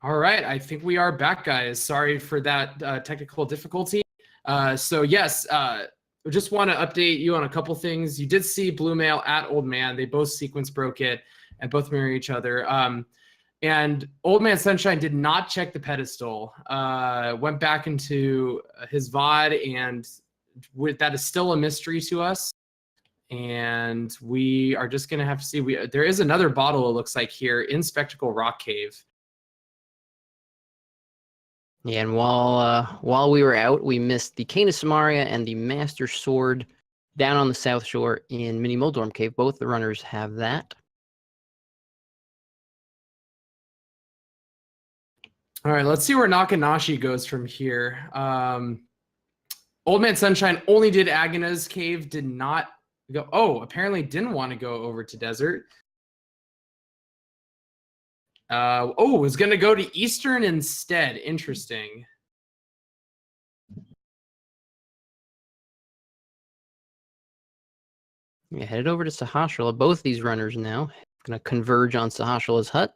All right, I think we are back, guys. Sorry for that technical difficulty. So yes, I just want to update you on a couple things. You did see Blue Mail at Old Man. They both sequence broke it and both mirror each other. And OldManSunshine did not check the pedestal. Went back into his VOD, and that is still a mystery to us. And we are just gonna have to see. There is another bottle, it looks like, here in Spectacle Rock Cave. Yeah, and while we were out, we missed the Cane of Samaria and the Master Sword down on the South Shore in Mini Moldorm Cave. Both the runners have that. All right, let's see where Nakenashi goes from here. OldManSunshine only did Agana's Cave, did not go. Oh, apparently didn't want to go over to Desert. Was going to go to Eastern instead. Interesting. Yeah, headed over to Sahasrahla. Both these runners now going to converge on Sahasrahla's hut.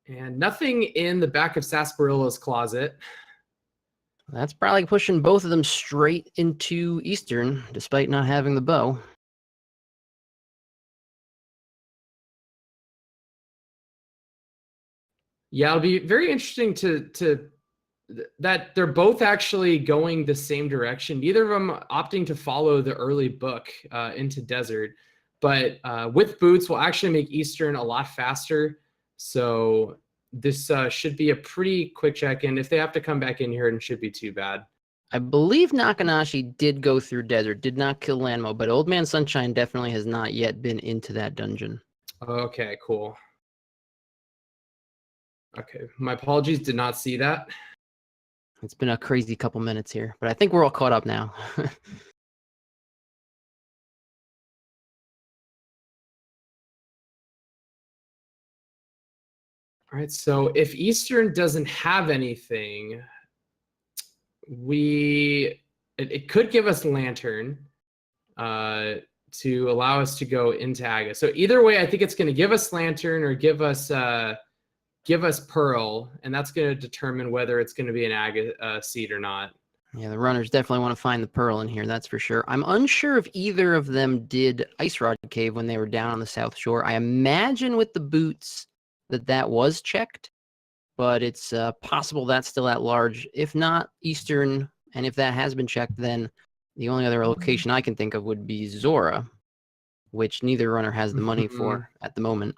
And nothing in the back of Sasparilla's closet. That's probably pushing both of them straight into Eastern, despite not having the bow. Yeah, it'll be very interesting that they're both actually going the same direction. Neither of them opting to follow the early book into Desert, but with boots will actually make Eastern a lot faster. So this should be a pretty quick check-in. If they have to come back in here, it shouldn't be too bad. I believe Nakenashi did go through Desert, did not kill Lanmo, but OldManSunshine definitely has not yet been into that dungeon. Okay, cool. Okay, my apologies, did not see that. It's been a crazy couple minutes here, but I think we're all caught up now. All right, so if Eastern doesn't have anything, it could give us Lantern to allow us to go into Aga. So either way, I think it's going to give us Lantern or give us Pearl, and that's going to determine whether it's going to be an Aga seed or not. Yeah, the runners definitely want to find the Pearl in here, that's for sure. I'm unsure if either of them did Ice Rod Cave when they were down on the South Shore. I imagine with the boots that was checked, but it's possible that's still at large. If not, Eastern, and if that has been checked, then the only other location I can think of would be Zora, which neither runner has the money for at the moment.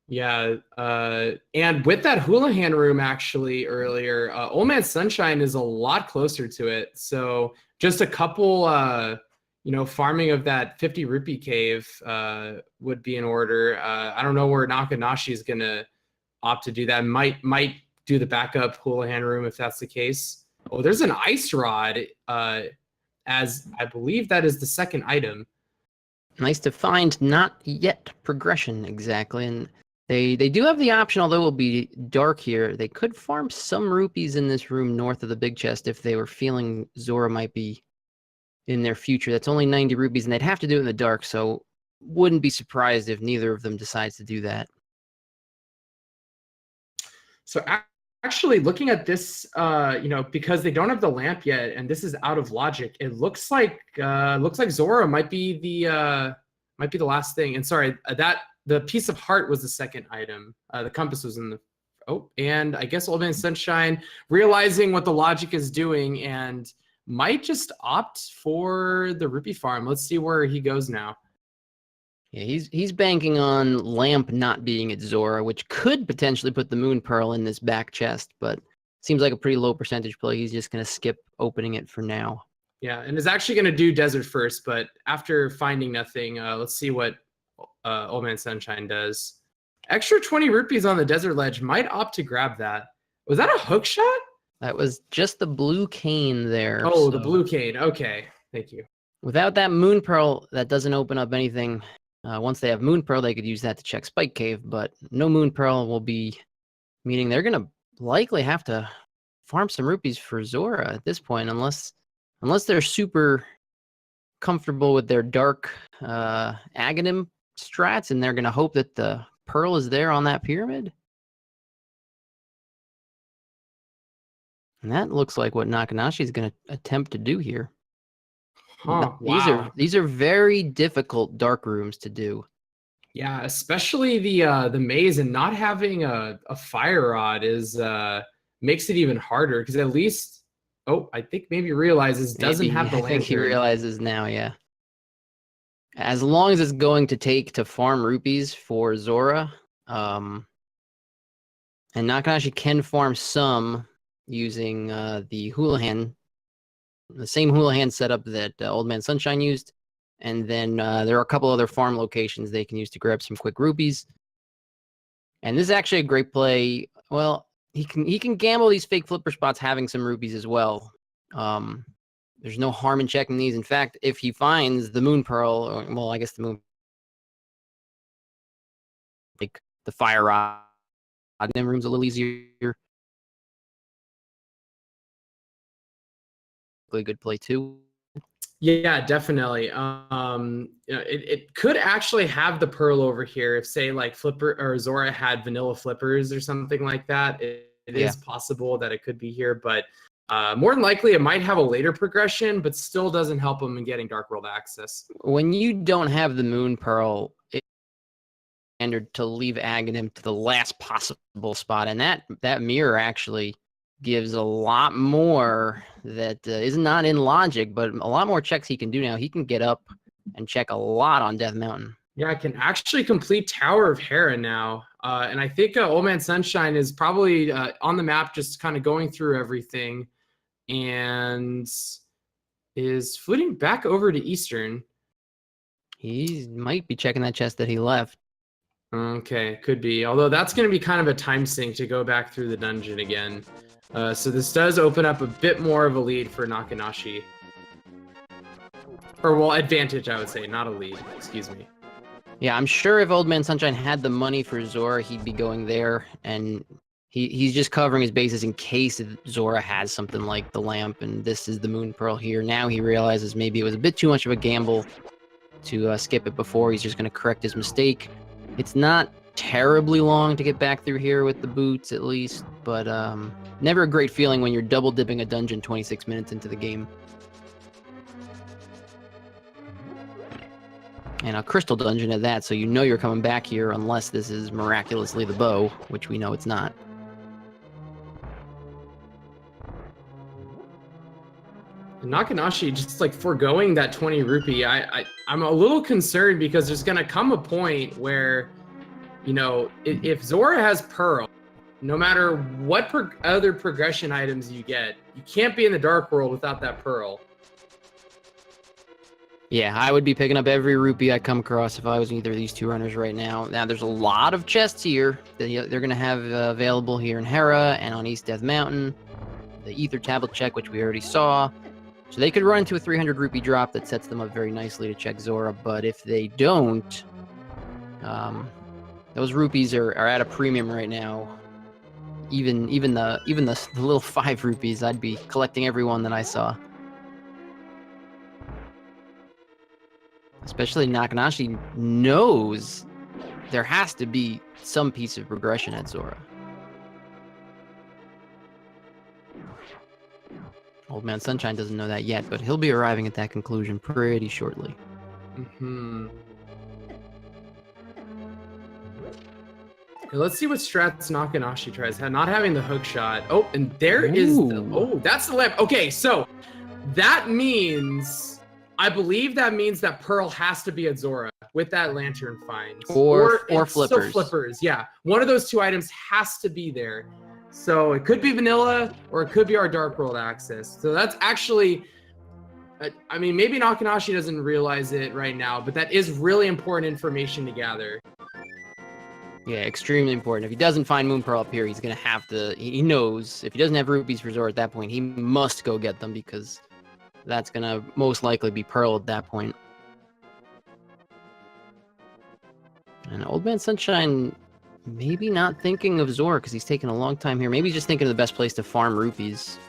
Yeah, and with that Houlihan room actually earlier, OldManSunshine is a lot closer to it. So just a couple, farming of that 50 rupee cave would be in order. I don't know where Nakenashi is going to opt to do that. Might do the backup Houlihan room if that's the case. Oh, there's an ice rod, as I believe that is the second item. Nice to find, not yet progression exactly, and they do have the option, although it will be dark here. They could farm some rupees in this room north of the big chest if they were feeling Zora might be in their future. That's only 90 rupees, and they'd have to do it in the dark, so wouldn't be surprised if neither of them decides to do that. So actually looking at this, because they don't have the lamp yet, and this is out of logic, it looks like Zora might be the last thing. And sorry, the piece of heart was the second item. The compass was in the and I guess OldManSunshine realizing what the logic is doing and might just opt for the rupee farm. Let's see where he goes now. Yeah, he's banking on lamp not being at Zora, which could potentially put the moon pearl in this back chest, but seems like a pretty low percentage play. He's just going to skip opening it for now. Yeah, and is actually going to do Desert first, but after finding nothing, let's see what OldManSunshine does. Extra 20 rupees on the Desert Ledge. Might opt to grab that. Was that a hook shot? That was just the blue cane there. Oh, so the blue cane. Okay, thank you. Without that moon pearl, that doesn't open up anything. Once they have moon pearl, they could use that to check Spike Cave, but no moon pearl will be meaning they're going to likely have to farm some rupees for Zora at this point, unless Unless they're super comfortable with their dark Aghanim strats, and they're going to hope that the Pearl is there on that pyramid. And that looks like what Nakenashi is going to attempt to do here. Huh, wow. These are very difficult dark rooms to do. Yeah, especially the maze, and not having a fire rod is makes it even harder, because at least, oh, I think maybe realizes doesn't have the I think he lantern. realizes now, yeah. As long as it's going to take to farm rupees for Zora, and Nakenashi can farm some using the Houlihan, the same Houlihan setup that OldManSunshine used. And then there are a couple other farm locations they can use to grab some quick rupees. And this is actually a great play. Well, he can gamble these fake flipper spots having some rupees as well. There's no harm in checking these. In fact, if he finds the Moon Pearl, or, well, I guess the Moon, like the Fire Rod, room's a little easier. A good play too. Yeah, definitely. You know, it could actually have the Pearl over here if, say, like Flipper or Zora had vanilla flippers or something like that. It is possible that it could be here, but more than likely it might have a later progression, but still doesn't help him in getting Dark World access. When you don't have the Moon Pearl, it's standard to leave Aghanim to the last possible spot, and that mirror actually gives a lot more that is not in logic, but a lot more checks he can do now. He can get up and check a lot on Death Mountain. Yeah, I can actually complete Tower of Hera now. And I think OldManSunshine is probably on the map, just kind of going through everything, and is footing back over to Eastern. He might be checking that chest that he left. Okay, could be. Although that's going to be kind of a time sink to go back through the dungeon again. So this does open up a bit more of a lead for Nakenashi. Or, well, advantage, I would say, not a lead. Excuse me. Yeah, I'm sure if OldManSunshine had the money for Zora, he'd be going there, and he's just covering his bases in case Zora has something like the lamp, and this is the Moon Pearl here. Now he realizes maybe it was a bit too much of a gamble to skip it before. He's just going to correct his mistake. It's not terribly long to get back through here with the boots, at least, but never a great feeling when you're double dipping a dungeon 26 minutes into the game. And a crystal dungeon at that, so you know you're coming back here unless this is miraculously the bow, which we know it's not. Nakenashi just like foregoing that 20 rupee. I'm a little concerned, because there's gonna come a point where, you know, if Zora has Pearl, no matter what other progression items you get, you can't be in the Dark World without that Pearl. Yeah, I would be picking up every rupee I come across if I was either of these two runners right now. Now, there's a lot of chests here that they're going to have available here in Hera and on East Death Mountain. The Ether Tablet check, which we already saw. So they could run into a 300 rupee drop that sets them up very nicely to check Zora, but if they don't, those rupees are at a premium right now. Even the little 5 rupees, I'd be collecting every one that I saw. Especially Nakenashi knows there has to be some piece of progression at Zora. OldManSunshine doesn't know that yet, but he'll be arriving at that conclusion pretty shortly. Mm-hmm. Let's see what strats Nakenashi tries. Not having the hook shot. Oh, and there is the, oh, that's the lamp. Okay, so that means, I believe that means that Pearl has to be at Zora with that lantern find. Or flippers. So flippers, yeah. One of those two items has to be there. So it could be vanilla, or it could be our Dark World access. So that's actually, I mean, maybe Nakenashi doesn't realize it right now, but that is really important information to gather. Yeah, extremely important. If he doesn't find Moon Pearl up here, he's going to have to, he knows, if he doesn't have rupees for Zora at that point, he must go get them, because that's going to most likely be Pearl at that point. And OldManSunshine maybe not thinking of Zora because he's taking a long time here. Maybe he's just thinking of the best place to farm rupees.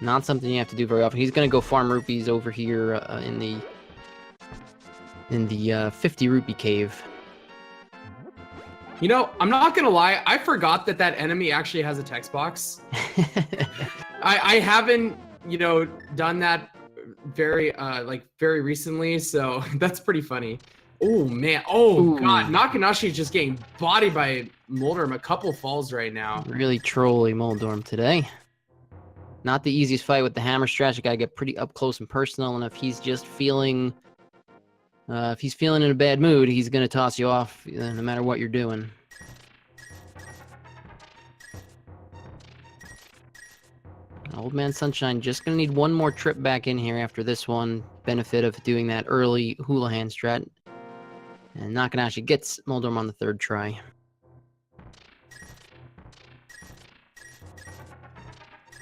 Not something you have to do very often. He's going to go farm rupees over here in the 50 rupee cave. You know, I'm not gonna lie. I forgot that enemy actually has a text box. I haven't, you know, done that very recently, so that's pretty funny. Oh man, oh god, Nakenashi is just getting bodied by Moldorm. A couple falls right now. Really trolly Moldorm today. Not the easiest fight with the hammer stretch. You gotta get pretty up close and personal, and if he's just feeling, if he's feeling in a bad mood, he's gonna toss you off no matter what you're doing. OldManSunshine just gonna need one more trip back in here after this one. Benefit of doing that early hula hand strat. And Nakenashi gets Moldorm on the 3rd try.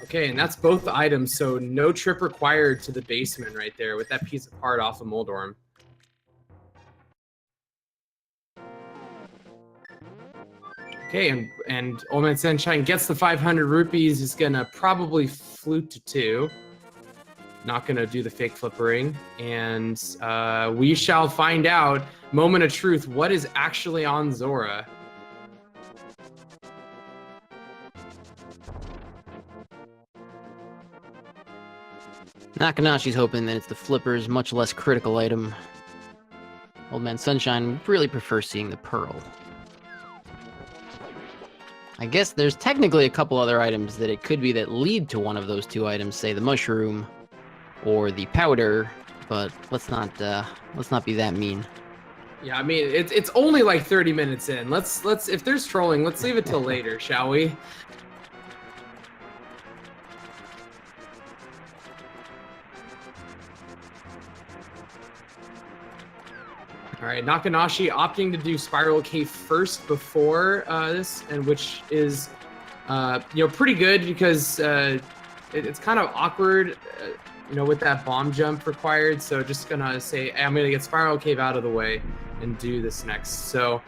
Okay, and that's both items, so no trip required to the basement right there with that piece of part off of Moldorm. Okay, and OldManSunshine gets the 500 rupees. He's gonna probably flute to 2. Not gonna do the fake flippering, and we shall find out. Moment of truth. What is actually on Zora? Nakenashi's hoping that it's the flipper's much less critical item. OldManSunshine really prefers seeing the pearl. I guess there's technically a couple other items that it could be that lead to one of those 2 items, say the mushroom or the powder, but let's not be that mean. Yeah, I mean it's only like 30 minutes in. Let's if there's trolling, let's leave it till later, shall we? All right, Nakenashi opting to do Spiral Cave first before this, and which is, you know, pretty good because it's kind of awkward, you know, with that bomb jump required. So just gonna say, hey, I'm gonna get Spiral Cave out of the way and do this next. So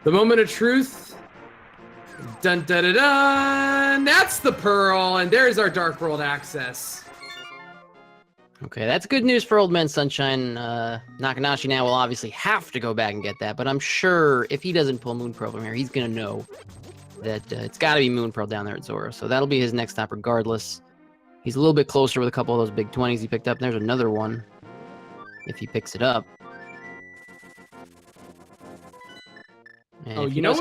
the moment of truth. Dun dun dun dun! That's the pearl, and there's our Dark World access. Okay, that's good news for OldManSunshine. Nakenashi now will obviously have to go back and get that, but I'm sure if he doesn't pull Moon Pearl from here, he's gonna know that it's got to be Moon Pearl down there at Zora. So that'll be his next stop regardless. He's a little bit closer with a couple of those big 20s he picked up. There's another one if he picks it up. And if he knows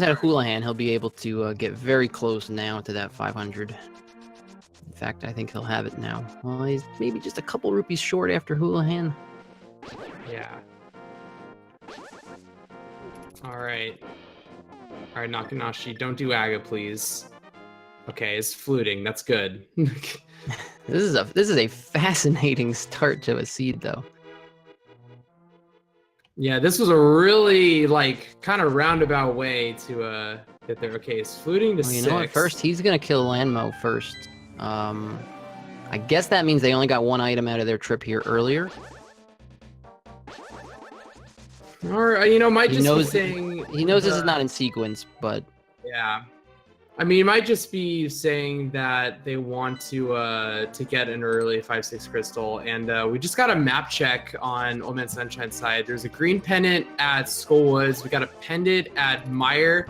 how to hula hand, he'll be able to get very close now to that 500. In fact, I think he'll have it now. Well, he's maybe just a couple rupees short after hula hand. Yeah. All right. All right, Nakenashi, don't do Aga, please. Okay, it's fluting. That's good. This is a fascinating start to a seed, though. Yeah, this was a really kind of roundabout way to get there. Okay, it's fluting to 6. You know what? First, he's gonna kill Lanmo first. I guess that means they only got 1 item out of their trip here earlier. Or you know, might he just knows, be saying he knows this is not in sequence, but yeah. I mean, it might just be saying that they want to get an early 5/6 crystal, and we just got a map check on OldManSunshine's side. There's a green pendant at Skullwoods. We got a pendant at Meyer,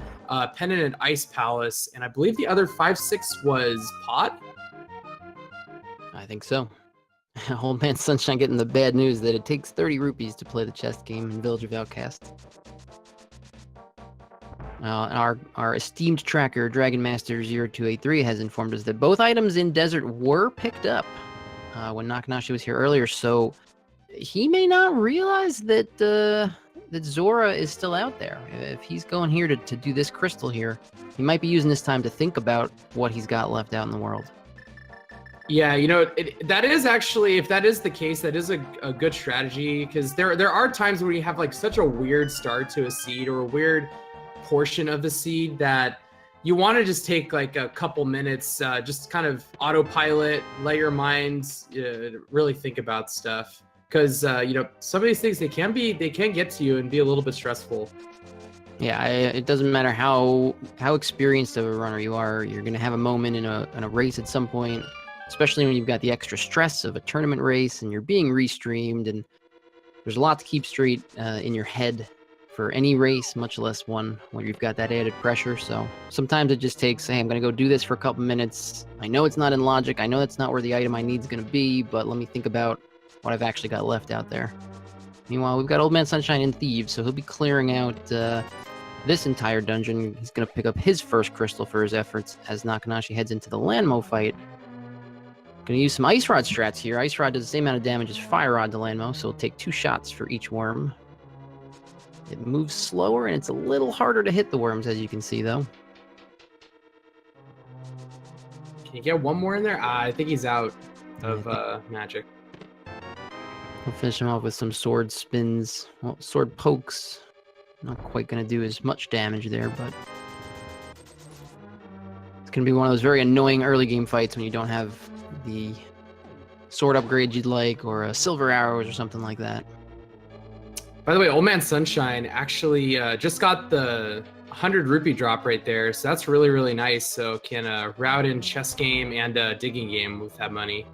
pendant at Ice Palace, and I believe the other 5/6 was Pot. I think so. OldManSunshine getting the bad news that it takes 30 rupees to play the chess game in Village of Outcasts. Our esteemed tracker, Dragon Master 0283, has informed us that both items in Desert were picked up when Nakenashi was here earlier, so he may not realize that that Zora is still out there. If he's going here to do this crystal here, he might be using this time to think about what he's got left out in the world. Yeah, you know, that is actually, if that is the case, that is a good strategy, because there are times where you have such a weird start to a seed or a weird portion of the seed that you want to just take a couple minutes, just kind of autopilot, let your mind really think about stuff, because you know, some of these things they can get to you and be a little bit stressful. Yeah, it doesn't matter how experienced of a runner you are, you're gonna have a moment in a race at some point, especially when you've got the extra stress of a tournament race and you're being restreamed, and there's a lot to keep straight in your head for any race, much less one where you've got that added pressure. So sometimes it just takes, hey, I'm gonna go do this for a couple minutes. I know it's not in logic. I know that's not where the item I need is gonna be, but let me think about what I've actually got left out there. Meanwhile, we've got OldManSunshine in Thieves, so he'll be clearing out this entire dungeon. He's going to pick up his first crystal for his efforts as Nakenashi heads into the Landmo fight. Going to use some Ice Rod strats here. Ice Rod does the same amount of damage as Fire Rod to Landmo, so it'll take 2 shots for each worm. It moves slower, and it's a little harder to hit the worms, as you can see, though. Can you get one more in there? I think he's out of magic. We'll finish him off with some sword spins. Well, sword pokes. Not quite going to do as much damage there, but it's going to be one of those very annoying early game fights when you don't have the sword upgrade you'd like, or silver arrows or something like that. By the way, OldManSunshine actually just got the 100 rupee drop right there, so that's really, really nice. So can route in chess game and digging game with that money.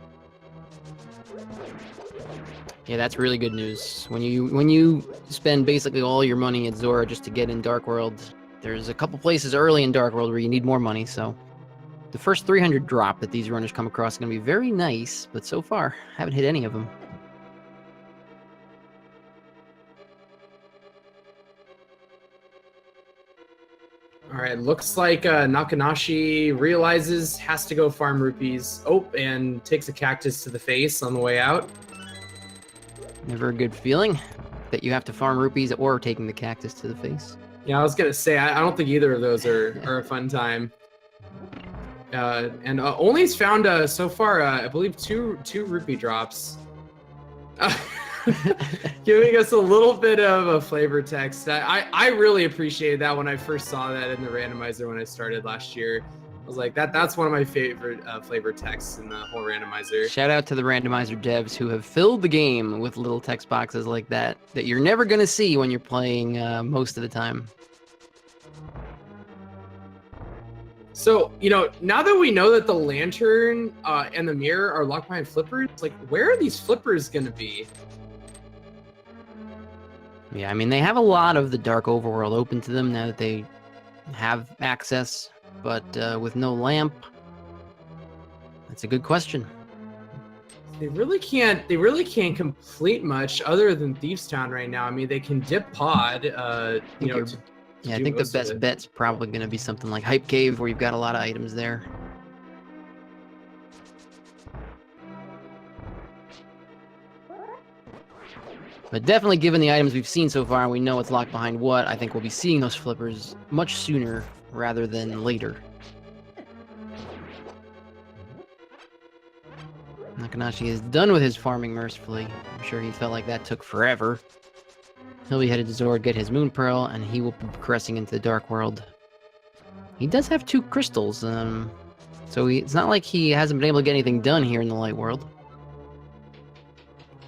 Yeah, that's really good news. When you spend basically all your money at Zora just to get in Dark World, there's a couple places early in Dark World where you need more money, so the first 300 drop that these runners come across is going to be very nice, but so far, haven't hit any of them. All right, looks like Nakenashi realizes has to go farm rupees. Oh, and takes a cactus to the face on the way out. Never a good feeling that you have to farm rupees or taking the cactus to the face. Yeah, I was gonna say I don't think either of those are a fun time. And Only's found so far I believe two rupee drops, giving us a little bit of a flavor text. I really appreciated that when I first saw that in the randomizer when I started last year. I was like, that's one of my favorite flavor texts in the whole randomizer. Shout out to the randomizer devs who have filled the game with little text boxes like that you're never going to see when you're playing most of the time. So, now that we know that the lantern and the mirror are locked behind flippers, like, where are these flippers going to be? Yeah, I mean, they have a lot of the dark overworld open to them now that they have access. But with no lamp, that's a good question. They really can't complete much other than Thieves Town right now. I mean, they can dip pod. I think the best bet's probably going to be something like Hype Cave, where you've got a lot of items there. But definitely, given the items we've seen so far, and we know it's locked behind what, I think we'll be seeing those flippers much sooner rather than later. Nakenashi is done with his farming mercifully. I'm sure he felt like that took forever. He'll be headed to Zora, get his Moon Pearl, and he will be progressing into the Dark World. He does have 2 crystals, so it's not like he hasn't been able to get anything done here in the Light World.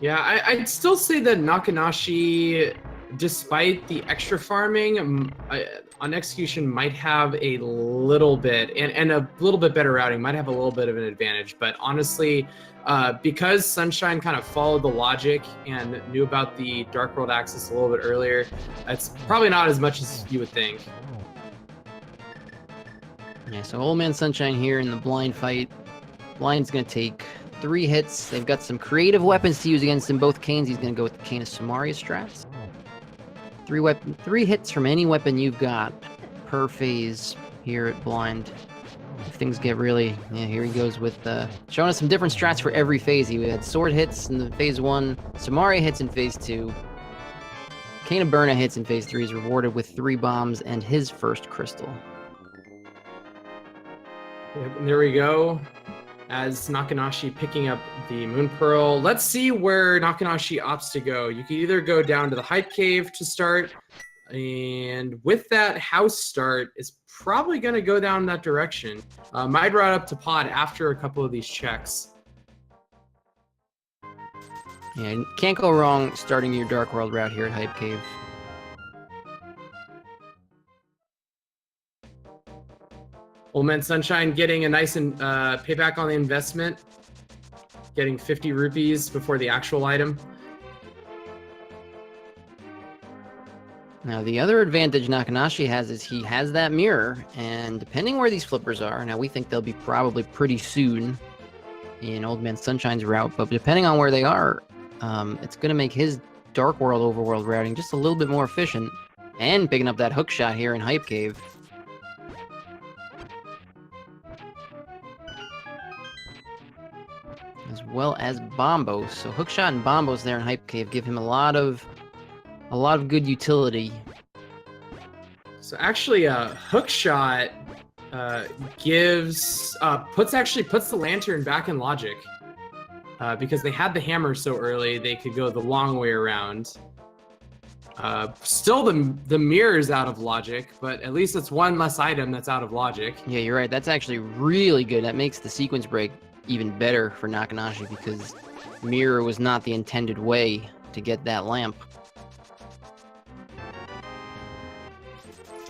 Yeah, I'd still say that Nakenashi, despite the extra farming, on execution might have a little bit, and a little bit better routing, might have a little bit of an advantage. But honestly, because Sunshine kind of followed the logic and knew about the Dark World access a little bit earlier, it's probably not as much as you would think. Yeah, so OldManSunshine here in the blind fight. Blind's going to take 3 hits. They've got some creative weapons to use against him. Both canes. He's going to go with the Cane of Samaria strats. 3 hits from any weapon you've got per phase here at blind. If things get really, here he goes with showing us some different strats for every phase. He had sword hits in the phase 1, Samaria hits in phase 2, Cane of Burna hits in phase 3. Is rewarded with 3 bombs and his first crystal. Yep, and there we go. As Nakenashi picking up the Moon Pearl. Let's see where Nakenashi opts to go. You can either go down to the Hype Cave to start, and with that house start, is probably going to go down that direction. Might route up to pod after a couple of these checks. Yeah, you can't go wrong starting your Dark World route here at Hype Cave. Old Man Sunshine getting a nice payback on the investment, getting 50 rupees before the actual item. Now, the other advantage Nakenashi has is he has that mirror, and depending where these flippers are, now we think they'll be probably pretty soon in Old Man Sunshine's route, but depending on where they are, it's going to make his Dark World overworld routing just a little bit more efficient, and picking up that hook shot here in Hype Cave. As well as Bombos. So Hookshot and Bombos there in Hype Cave give him a lot of good utility. So actually, Hookshot puts the lantern back in logic because they had the hammer so early they could go the long way around. Still, the mirror is out of logic, but at least it's one less item that's out of logic. Yeah, you're right. That's actually really good. That makes the sequence break even better for Nakenashi because mirror was not the intended way to get that lamp.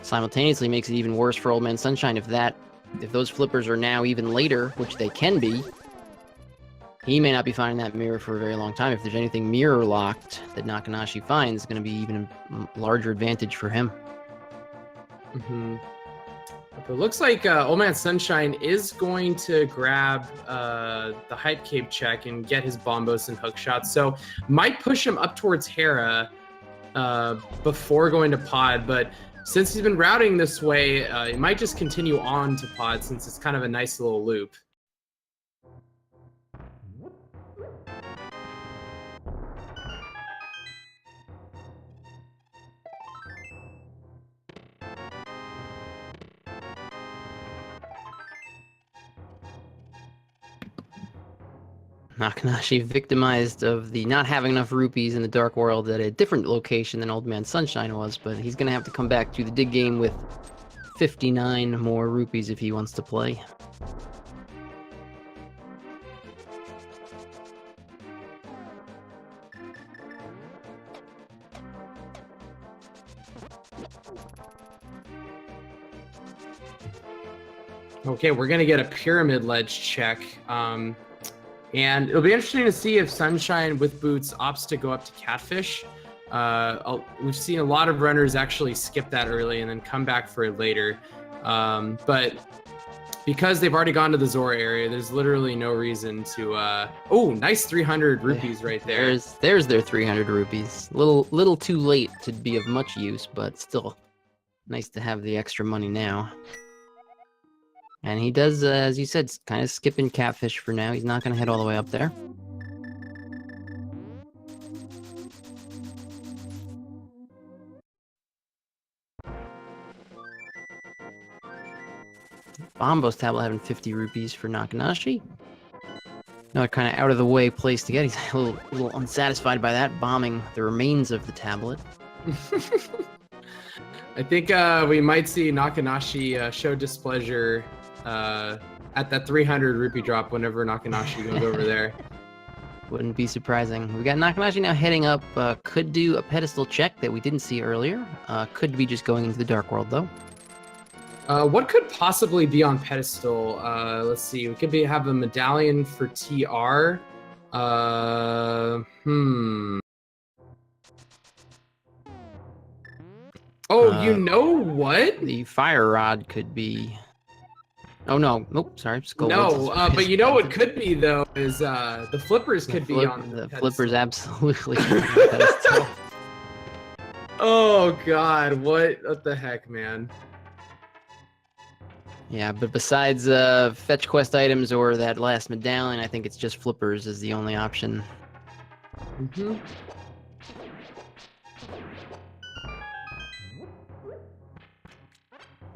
Simultaneously makes it even worse for Old Man Sunshine if those flippers are now even later, which they can be. He may not be finding that mirror for a very long time. If there's anything mirror locked that Nakenashi finds, it's going to be even a larger advantage for him. Mm-hmm. But it looks like Old Man Sunshine is going to grab the Hype Cave check and get his Bombos and Hookshot. So might push him up towards Hera before going to Pod, but since he's been routing this way, it might just continue on to Pod since it's kind of a nice little loop. Nakenashi victimized of the not having enough rupees in the Dark World at a different location than Old Man Sunshine was, but he's going to have to come back to the dig game with 59 more rupees if he wants to play. Okay, we're going to get a Pyramid Ledge check. And it'll be interesting to see if Sunshine with boots opts to go up to Catfish. We've seen a lot of runners actually skip that early and then come back for it later. But because they've already gone to the Zora area, there's literally no reason to... Oh, nice 300 rupees right there. There's their 300 rupees. Little too late to be of much use, but still nice to have the extra money now. And he does, as you said, kind of skipping Catfish for now. He's not going to head all the way up there. Bombo's tablet having 50 rupees for Nakenashi. Another kind of out-of-the-way place to get. He's a little unsatisfied by that, bombing the remains of the tablet. I think we might see Nakenashi show displeasure at that 300 rupee drop whenever Nakenashi goes over there. Wouldn't be surprising. We got Nakenashi now heading up. Could do a pedestal check that we didn't see earlier. Could be just going into the Dark World, though. What could possibly be on pedestal? Let's see. We could have a medallion for TR. Oh, you know what? The fire rod could be... Oh, no. Nope, sorry. No, but you know what could be, though, is the flippers could be on the pedestal. flippers absolutely could be on pedestal. Oh, God. What the heck, man? Yeah, but besides fetch quest items or that last medallion, I think it's just flippers is the only option. Mm-hmm.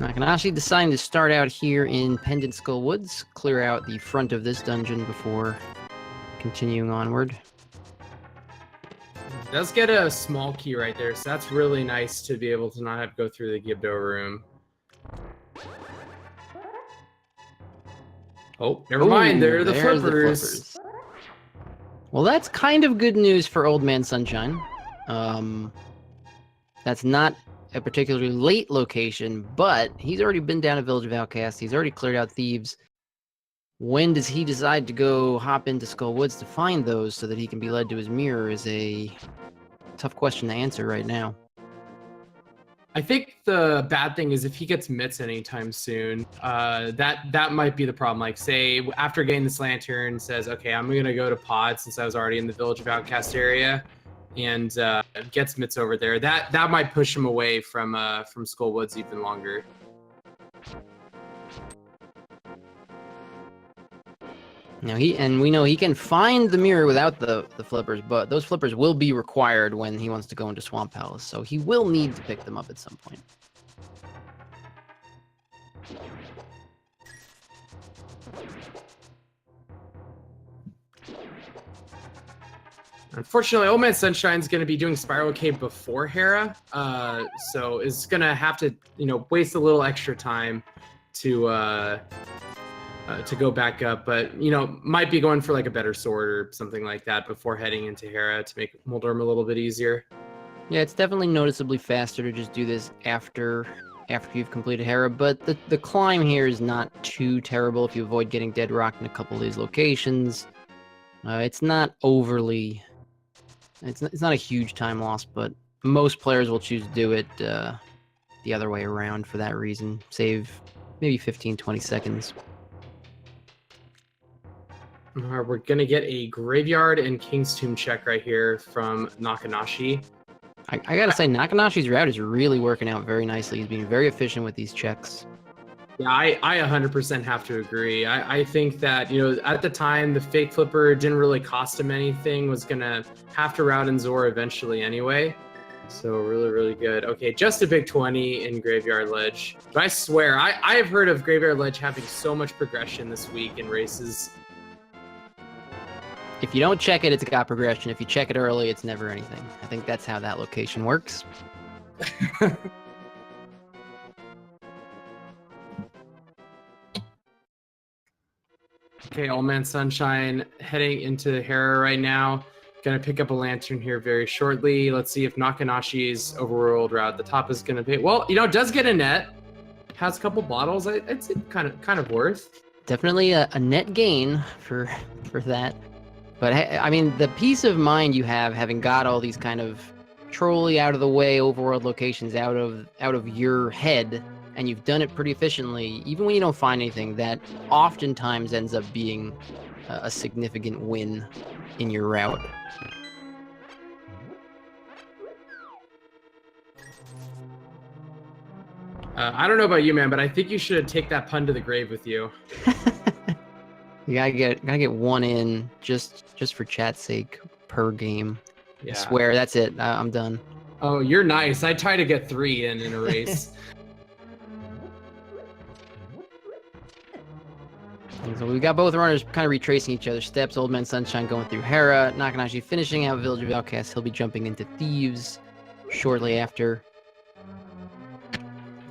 Nakenashi deciding to start out here in Pendant Skull Woods, clear out the front of this dungeon before continuing onward. Does get a small key right there, so that's really nice to be able to not have to go through the Gibdo room. Oh, never mind, they're the flippers. Well, that's kind of good news for Old Man Sunshine. That's not a particularly late location, but he's already been down to Village of Outcasts. He's already cleared out thieves. When does he decide to go hop into Skull Woods to find those so that he can be led to his mirror is a tough question to answer right now. I think the bad thing is if he gets mitts anytime soon, that might be the problem. Like, say after getting this lantern, says, "Okay, I'm gonna go to Pod since I was already in the Village of Outcast area," and gets mitts over there. That might push him away from Skull Woods even longer. Now we know he can find the mirror without the flippers, but those flippers will be required when he wants to go into Swamp Palace, so he will need to pick them up at some point. Unfortunately, OldManSunshine's going to be doing Spiral Cave before Hera, so is going to have to, waste a little extra time to go back up, but might be going for like a better sword or something like that before heading into Hera to make Moldorm a little bit easier. Yeah, it's definitely noticeably faster to just do this after you've completed Hera, but the climb here is not too terrible if you avoid getting dead rocked in a couple of these locations. It's not overly, it's not a huge time loss, but most players will choose to do it the other way around for that reason. Save maybe 15-20 seconds. We're going to get a Graveyard and King's Tomb check right here from Nakenashi. I gotta say, Nakenashi's route is really working out very nicely. He's being very efficient with these checks. Yeah, I 100% have to agree. I think that, at the time, the fake flipper didn't really cost him anything, was going to have to route in Zor eventually anyway. So really, really good. Okay, just a big 20 in Graveyard Ledge. But I swear, I have heard of Graveyard Ledge having so much progression this week in races. If you don't check it, it's got progression. If you check it early, it's never anything. I think that's how that location works. Okay, OldManSunshine heading into Hera right now. Gonna pick up a lantern here very shortly. Let's see if Nakenashi's overworld route at the top is gonna be, well, does get a net. Has a couple bottles. It's kind of worth. Definitely a net gain for that. But I mean, the peace of mind you have having got all these kind of trolley out of the way overworld locations out of your head, and you've done it pretty efficiently, even when you don't find anything, that oftentimes ends up being a significant win in your route. I don't know about you, man, but I think you should take that pun to the grave with you. You gotta get one in just for chat's sake per game. Yeah. I swear, that's it. I'm done. Oh, you're nice. I try to get 3 in a race. So we've got both runners kind of retracing each other's steps. OldManSunshine going through Hera, Nakenashi finishing out Village of Outcasts. He'll be jumping into Thieves shortly after.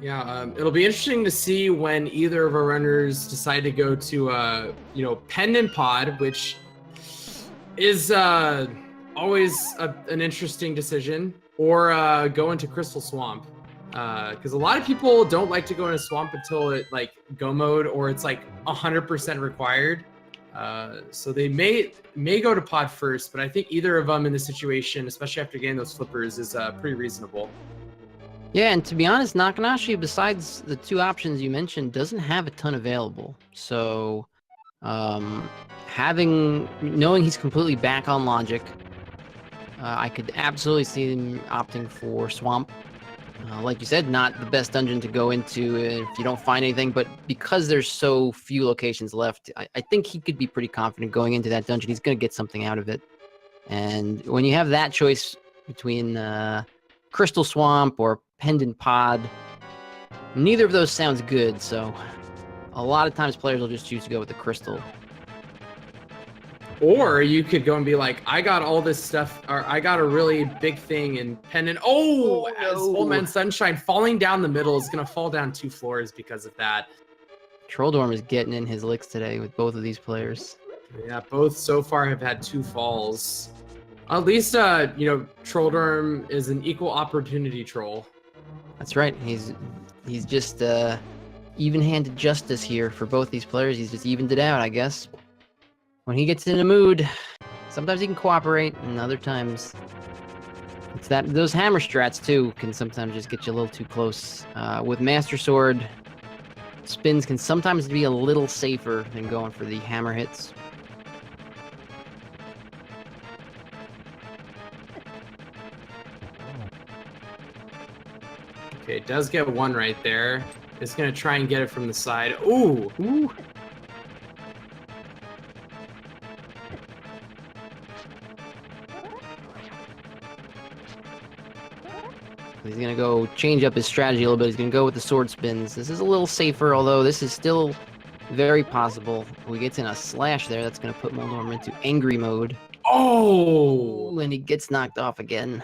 Yeah, it'll be interesting to see when either of our runners decide to go to, Pendant Pod, which is always an interesting decision, or go into Crystal Swamp. Because a lot of people don't like to go into Swamp until it, go mode, or it's, 100% required. So they may go to Pod first, but I think either of them in this situation, especially after getting those flippers, is pretty reasonable. Yeah, and to be honest, Nakenashi, besides the 2 options you mentioned, doesn't have a ton available. So, knowing he's completely back on logic, I could absolutely see him opting for Swamp. Like you said, not the best dungeon to go into if you don't find anything, but because there's so few locations left, I think he could be pretty confident going into that dungeon. He's going to get something out of it. And when you have that choice between Crystal Swamp or Pendant Pod, neither of those sounds good, so a lot of times players will just choose to go with the Crystal. Or you could go and be like, I got all this stuff, or I got a really big thing in Pendant. Oh, as OldManSunshine falling down the middle is going to fall down 2 floors because of that. Trolldorm is getting in his licks today with both of these players. Yeah, both so far have had 2 falls. At least, Trolldorm is an equal opportunity troll. That's right. He's just even-handed justice here for both these players. He's just evened it out, I guess. When he gets in a mood, sometimes he can cooperate, and other times it's that those hammer strats too can sometimes just get you a little too close. With Master Sword, spins can sometimes be a little safer than going for the hammer hits. Okay, it does get one right there. It's gonna try and get it from the side. Ooh! Ooh. He's going to go change up his strategy a little bit. He's going to go with the sword spins. This is a little safer, although this is still very possible. If he gets in a slash there, that's going to put Moldorm into angry mode. Oh! Ooh, and he gets knocked off again.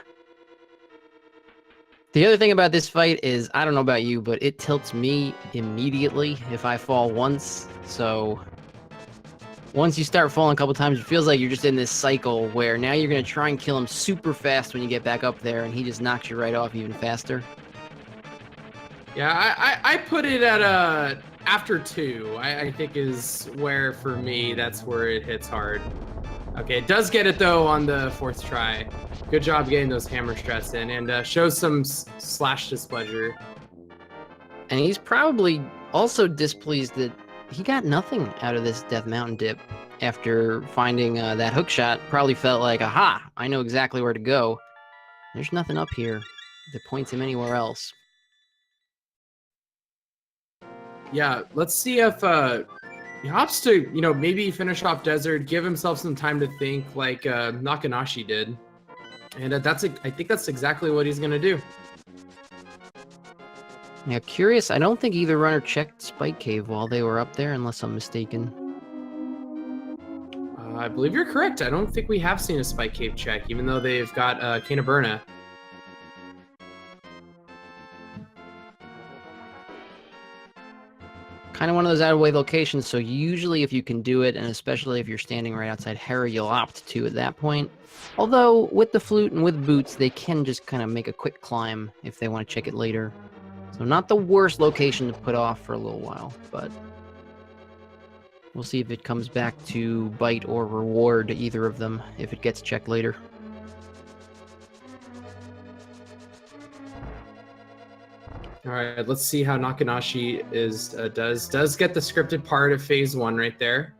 The other thing about this fight is, I don't know about you, but it tilts me immediately if I fall once. So once you start falling a couple times, it feels like you're just in this cycle where now you're going to try and kill him super fast when you get back up there, and he just knocks you right off even faster. Yeah, I put it at after 2. I think is where, for me, that's where it hits hard. Okay, it does get it, though, on the 4th try. Good job getting those hammer strats in, and shows some slash displeasure. And he's probably also displeased that he got nothing out of this Death Mountain dip after finding that hook shot. Probably felt like, aha, I know exactly where to go. There's nothing up here that points him anywhere else. Yeah, let's see if he opts to, maybe finish off Desert, give himself some time to think like Nakenashi did. And I think that's exactly what he's going to do. Now, curious, I don't think either runner checked Spike Cave while they were up there, unless I'm mistaken. I believe you're correct. I don't think we have seen a Spike Cave check, even though they've got Kanaburna. Kind of one of those out-of-way locations, so usually if you can do it, and especially if you're standing right outside Hera, you'll opt to at that point. Although, with the flute and with boots, they can just kind of make a quick climb if they want to check it later. So not the worst location to put off for a little while, but we'll see if it comes back to bite or reward either of them if it gets checked later. All right, let's see how Nakenashi does get the scripted part of phase 1 right there.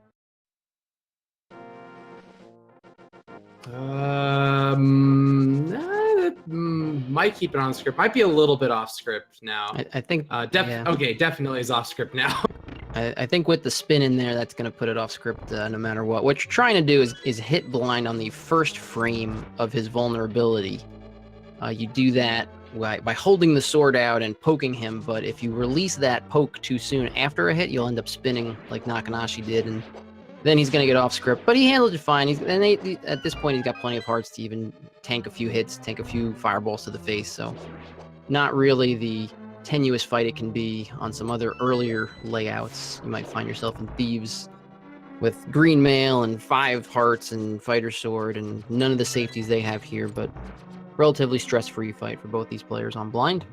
Might keep it on script. Might be a little bit off script now. I think. Yeah. Okay, definitely is off script now. I think with the spin in there, that's going to put it off script no matter what. What you're trying to do is hit blind on the first frame of his vulnerability. You do that by holding the sword out and poking him, but if you release that poke too soon after a hit, you'll end up spinning like Nakenashi did, and then he's going to get off script. But he handled it fine. At this point, he's got plenty of hearts to even tank a few hits, tank a few fireballs to the face, so not really the tenuous fight it can be on some other earlier layouts. You might find yourself in Thieves with green mail and 5 hearts and fighter sword and none of the safeties they have here, but relatively stress-free fight for both these players on blind.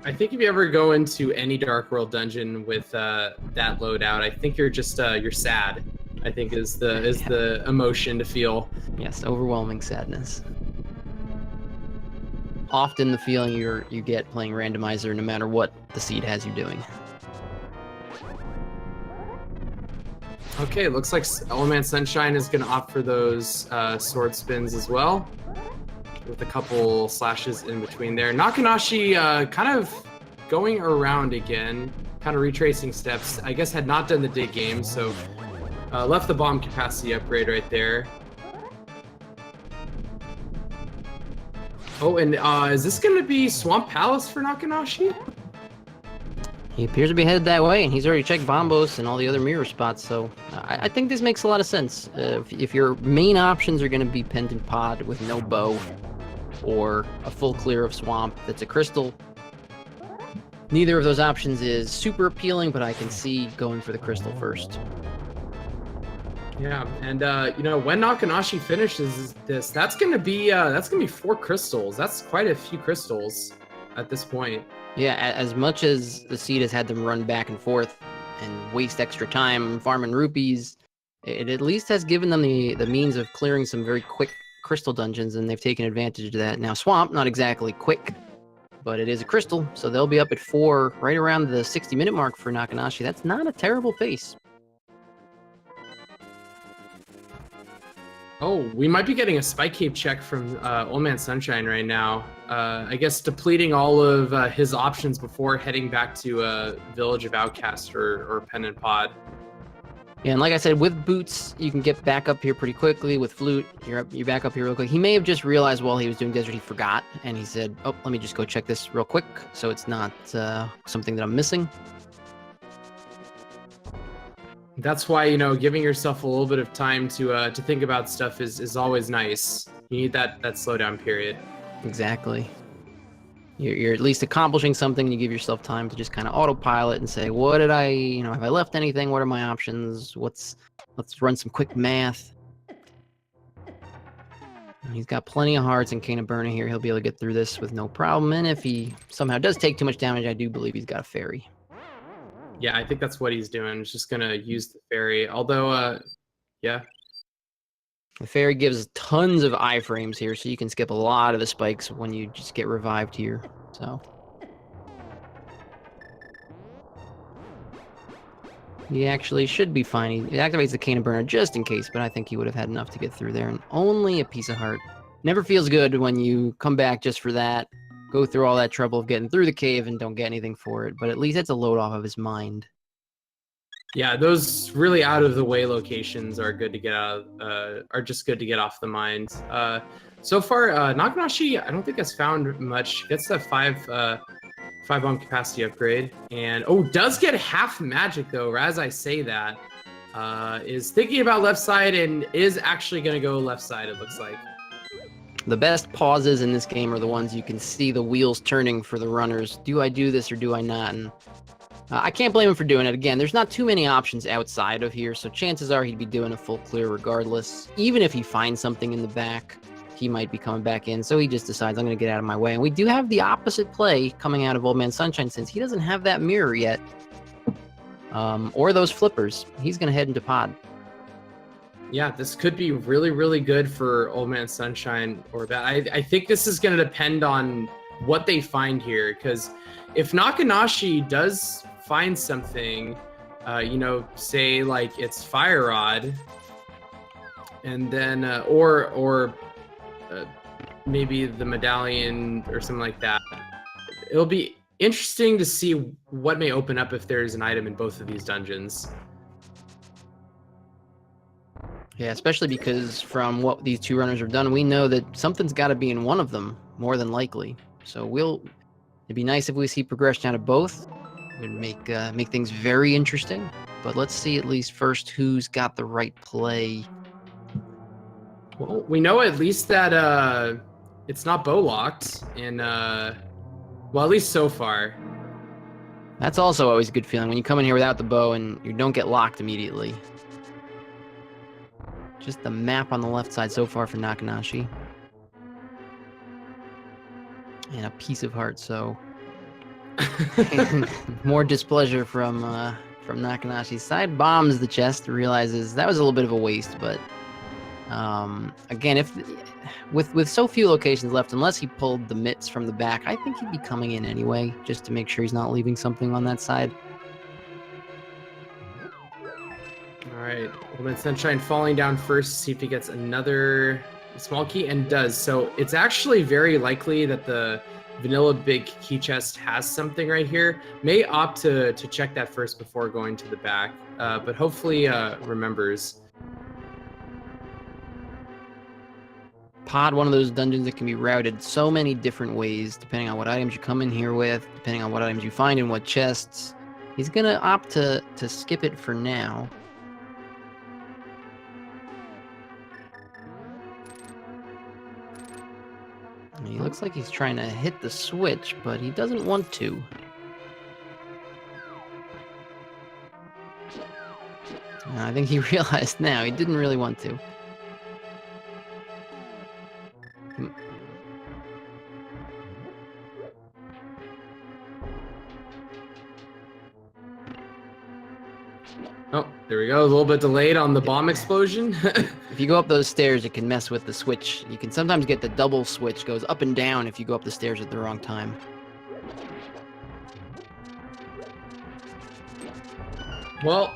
I think if you ever go into any Dark World dungeon with that loadout, I think you're just you're sad. I think is the emotion to feel. Yes, overwhelming sadness. Often the feeling you get playing Randomizer, no matter what the seed has you doing. Okay, looks like OldManSunshine is going to opt for those sword spins as well, with a couple slashes in between there. Nakenashi kind of going around again, kind of retracing steps. I guess had not done the dig game, so left the bomb capacity upgrade right there. Oh, and is this going to be Swamp Palace for Nakenashi? He appears to be headed that way, and he's already checked Bombos and all the other mirror spots, so I think this makes a lot of sense. If your main options are going to be Pendant Pod with no bow, or a full clear of Swamp that's a crystal, neither of those options is super appealing, but I can see going for the crystal first. Yeah, and you know, when Nakenashi finishes this, that's gonna be 4 crystals. That's quite a few crystals at this point. Yeah, as much as the seed has had them run back and forth and waste extra time farming rupees, it at least has given them the means of clearing some very quick crystal dungeons, and they've taken advantage of that. Now, Swamp, not exactly quick, but it is a crystal, so they'll be up at 4 right around the 60-minute mark for Nakenashi. That's not a terrible pace. Oh, we might be getting a Spike Cape check from OldManSunshine right now. I guess depleting all of his options before heading back to Village of Outcast or Pen and Pod. Yeah, and like I said, with Boots, you can get back up here pretty quickly. With Flute, you're back up here real quick. He may have just realized while he was doing Desert, he forgot, and he said, oh, let me just go check this real quick, so it's not something that I'm missing. That's why, you know, giving yourself a little bit of time to think about stuff is always nice. You need that slowdown period. Exactly. You're at least accomplishing something, and you give yourself time to just kind of autopilot and say, what did I, you know, have I left anything? What are my options? Let's run some quick math. And he's got plenty of hearts and Cane of Burner here. He'll be able to get through this with no problem. And if he somehow does take too much damage, I do believe he's got a fairy. Yeah, I think that's what he's doing. He's just gonna use the fairy. Although, yeah. The fairy gives tons of iframes here, so you can skip a lot of the spikes when you just get revived here. So he actually should be fine. He activates the Cane of Burner just in case, but I think he would have had enough to get through there. And only a piece of heart. Never feels good when you come back just for that, go through all that trouble of getting through the cave and don't get anything for it. But at least it's a load off of his mind. Yeah, those really out of the way locations are good to get out. Are just good to get off the mind. So far, Nakenashi, I don't think has found much. Gets that 5 capacity upgrade, and does get half magic though. As I say that, is thinking about left side and is actually going to go left side. It looks like. The best pauses in this game are the ones you can see the wheels turning for the runners. Do I do this or do I not? And I can't blame him for doing it. Again, there's not too many options outside of here, so chances are he'd be doing a full clear regardless. Even if he finds something in the back, he might be coming back in, so he just decides, I'm going to get out of my way. And we do have the opposite play coming out of OldManSunshine since he doesn't have that mirror yet, or those flippers. He's going to head into pod. Yeah, this could be really, really good for OldManSunshine or bad. I think this is going to depend on what they find here, because if Nakenashi does find something, you know, say like it's Fire Rod, and then or maybe the medallion or something like that, it'll be interesting to see what may open up if there's an item in both of these dungeons. Yeah, especially because from what these two runners have done, we know that something's got to be in one of them, more than likely. So it'd be nice if we see progression out of both. It would make things very interesting. But let's see at least first who's got the right play. Well, we know at least that it's not bow locked, and well, at least so far. That's also always a good feeling when you come in here without the bow and you don't get locked immediately. Just the map on the left side so far for Nakenashi. And a piece of heart, so more displeasure from Nakenashi's side. Bombs the chest, realizes that was a little bit of a waste, but again, if with so few locations left, unless he pulled the mitts from the back, I think he'd be coming in anyway, just to make sure he's not leaving something on that side. All right, OldManSunshine falling down first to see if he gets another small key, and does. So it's actually very likely that the vanilla big key chest has something right here. May opt to check that first before going to the back, but hopefully remembers. Pod, one of those dungeons that can be routed so many different ways, depending on what items you come in here with, depending on what items you find in what chests. He's gonna opt to skip it for now. He looks like he's trying to hit the switch, but he doesn't want to. I think he realized now he didn't really want to. Oh, there we go. A little bit delayed on the bomb explosion. If you go up those stairs, it can mess with the switch. You can sometimes get the double switch goes up and down if you go up the stairs at the wrong time. Well,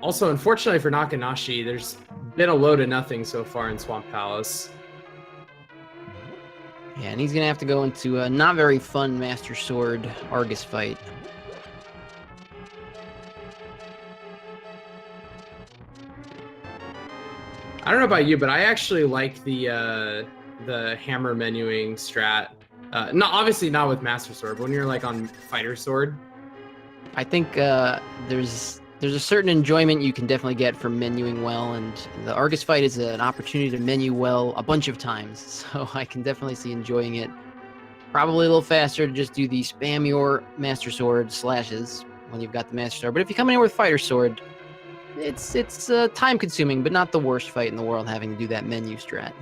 also, unfortunately for Nakenashi, there's been a load of nothing so far in Swamp Palace. Yeah, and he's going to have to go into a not very fun Master Sword Argus fight. I don't know about you, but I actually like the hammer menuing strat. Not obviously not with Master Sword, but when you're like on Fighter Sword. I think there's a certain enjoyment you can definitely get from menuing well, and the Argus fight is an opportunity to menu well a bunch of times, so I can definitely see enjoying it. Probably a little faster to just do the spam your Master Sword slashes when you've got the Master Sword, but if you come in here with Fighter Sword, it's time consuming, but not the worst fight in the world having to do that menu strat.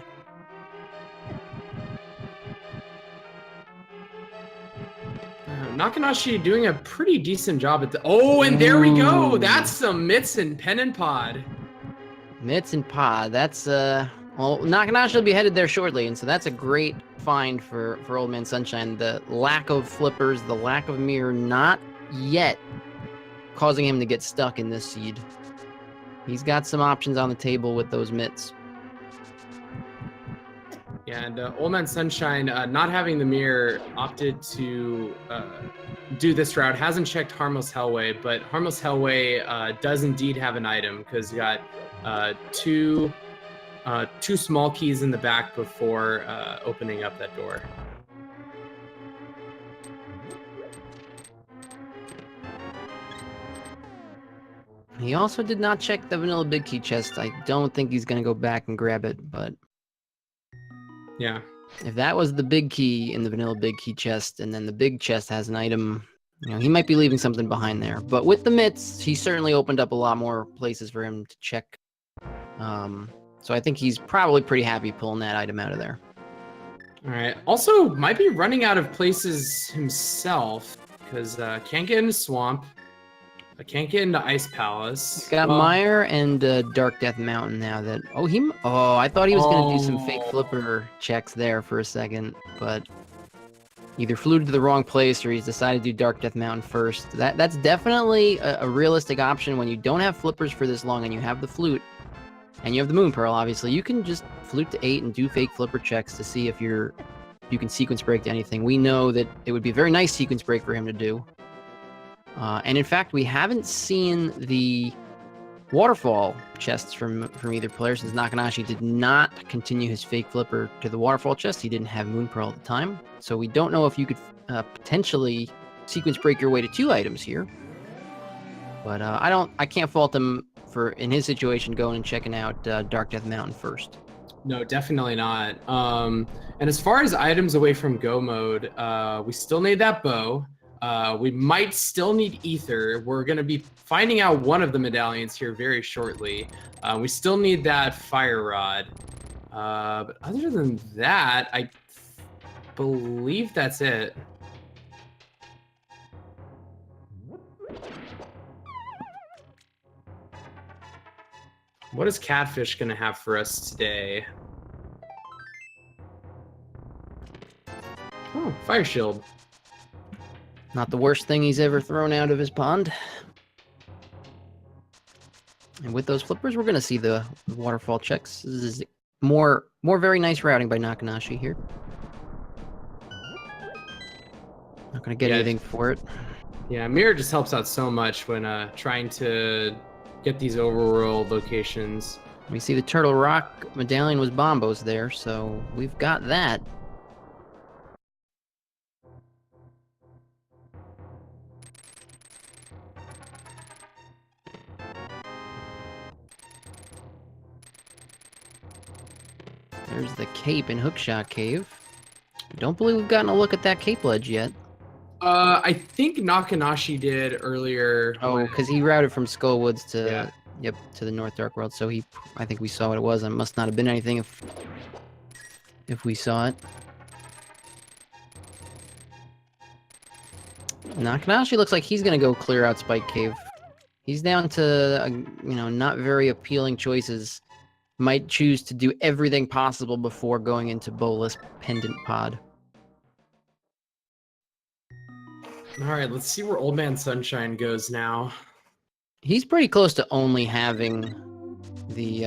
Nakenashi doing a pretty decent job at the... Oh, and there we go! That's some mitts and pen and pod. Mitts and pod, that's... Well, Nakenashi will be headed there shortly, and so that's a great find for OldManSunshine. The lack of flippers, the lack of mirror, not yet causing him to get stuck in this seed. He's got some options on the table with those mitts. Yeah, and OldManSunshine, not having the mirror, opted to do this route. Hasn't checked Harmless Hellway, but Harmless Hellway does indeed have an item, because you got two small keys in the back before opening up that door. He also did not check the vanilla big key chest. I don't think he's going to go back and grab it, but... Yeah. If that was the big key in the vanilla big key chest, and then the big chest has an item, you know, he might be leaving something behind there. But with the mitts, he certainly opened up a lot more places for him to check. So I think he's probably pretty happy pulling that item out of there. All right. Also, might be running out of places himself, because can't get into Swamp. I can't get into Ice Palace. He's got Mire and Dark Death Mountain now that... Oh, I thought he was going to do some fake flipper checks there for a second, but either flew to the wrong place or he's decided to do Dark Death Mountain first. That's definitely a realistic option when you don't have flippers for this long and you have the flute and you have the Moon Pearl, obviously. You can just flute to 8 and do fake flipper checks to see if you can sequence break to anything. We know that it would be a very nice sequence break for him to do. And in fact, we haven't seen the waterfall chests from either player, since Nakenashi did not continue his fake flipper to the waterfall chest. He didn't have Moon Pearl at the time, so we don't know if you could potentially sequence break your way to 2 items here. But I can't fault him for, in his situation, going and checking out Dark Death Mountain first. No, definitely not. And as far as items away from go mode, we still need that bow. We might still need ether. We're going to be finding out one of the medallions here very shortly. We still need that fire rod. But other than that, I believe that's it. What is Catfish going to have for us today? Oh, fire shield. Not the worst thing he's ever thrown out of his pond. And with those flippers, we're going to see the waterfall checks. This is more very nice routing by Nakenashi here. Not going to get anything for it. Yeah, mirror just helps out so much when trying to get these overworld locations. We see the Turtle Rock medallion was Bombos there, so we've got that. There's the cape in Hookshot Cave. Don't believe we've gotten a look at that cape ledge yet. I think Nakenashi did earlier. Oh, when- because he routed from Skullwoods to Yeah. yep to the North Dark World. So I think we saw what it was. It must not have been anything if we saw it. Nakenashi looks like he's gonna go clear out Spike Cave. He's down to not very appealing choices. Might choose to do everything possible before going into Bolus Pendant Pod. All right, let's see where OldManSunshine goes now. He's pretty close to only having the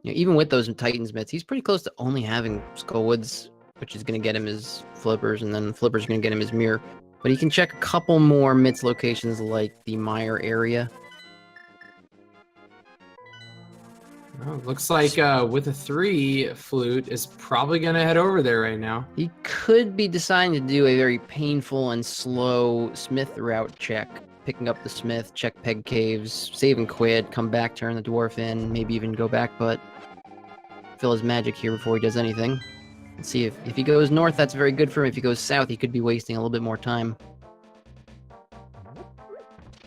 even with those Titans mitts, he's pretty close to only having Skullwoods, which is going to get him his flippers, and then flippers going to get him his mirror. But he can check a couple more mitts locations like the Mire area. Oh, looks like with a 3, Flute is probably going to head over there right now. He could be deciding to do a very painful and slow Smith route check. Picking up the Smith, check Peg Caves, saving Quid, come back, turn the Dwarf in, maybe even go back, but fill his magic here before he does anything. Let's see if he goes north, that's very good for him. If he goes south, he could be wasting a little bit more time.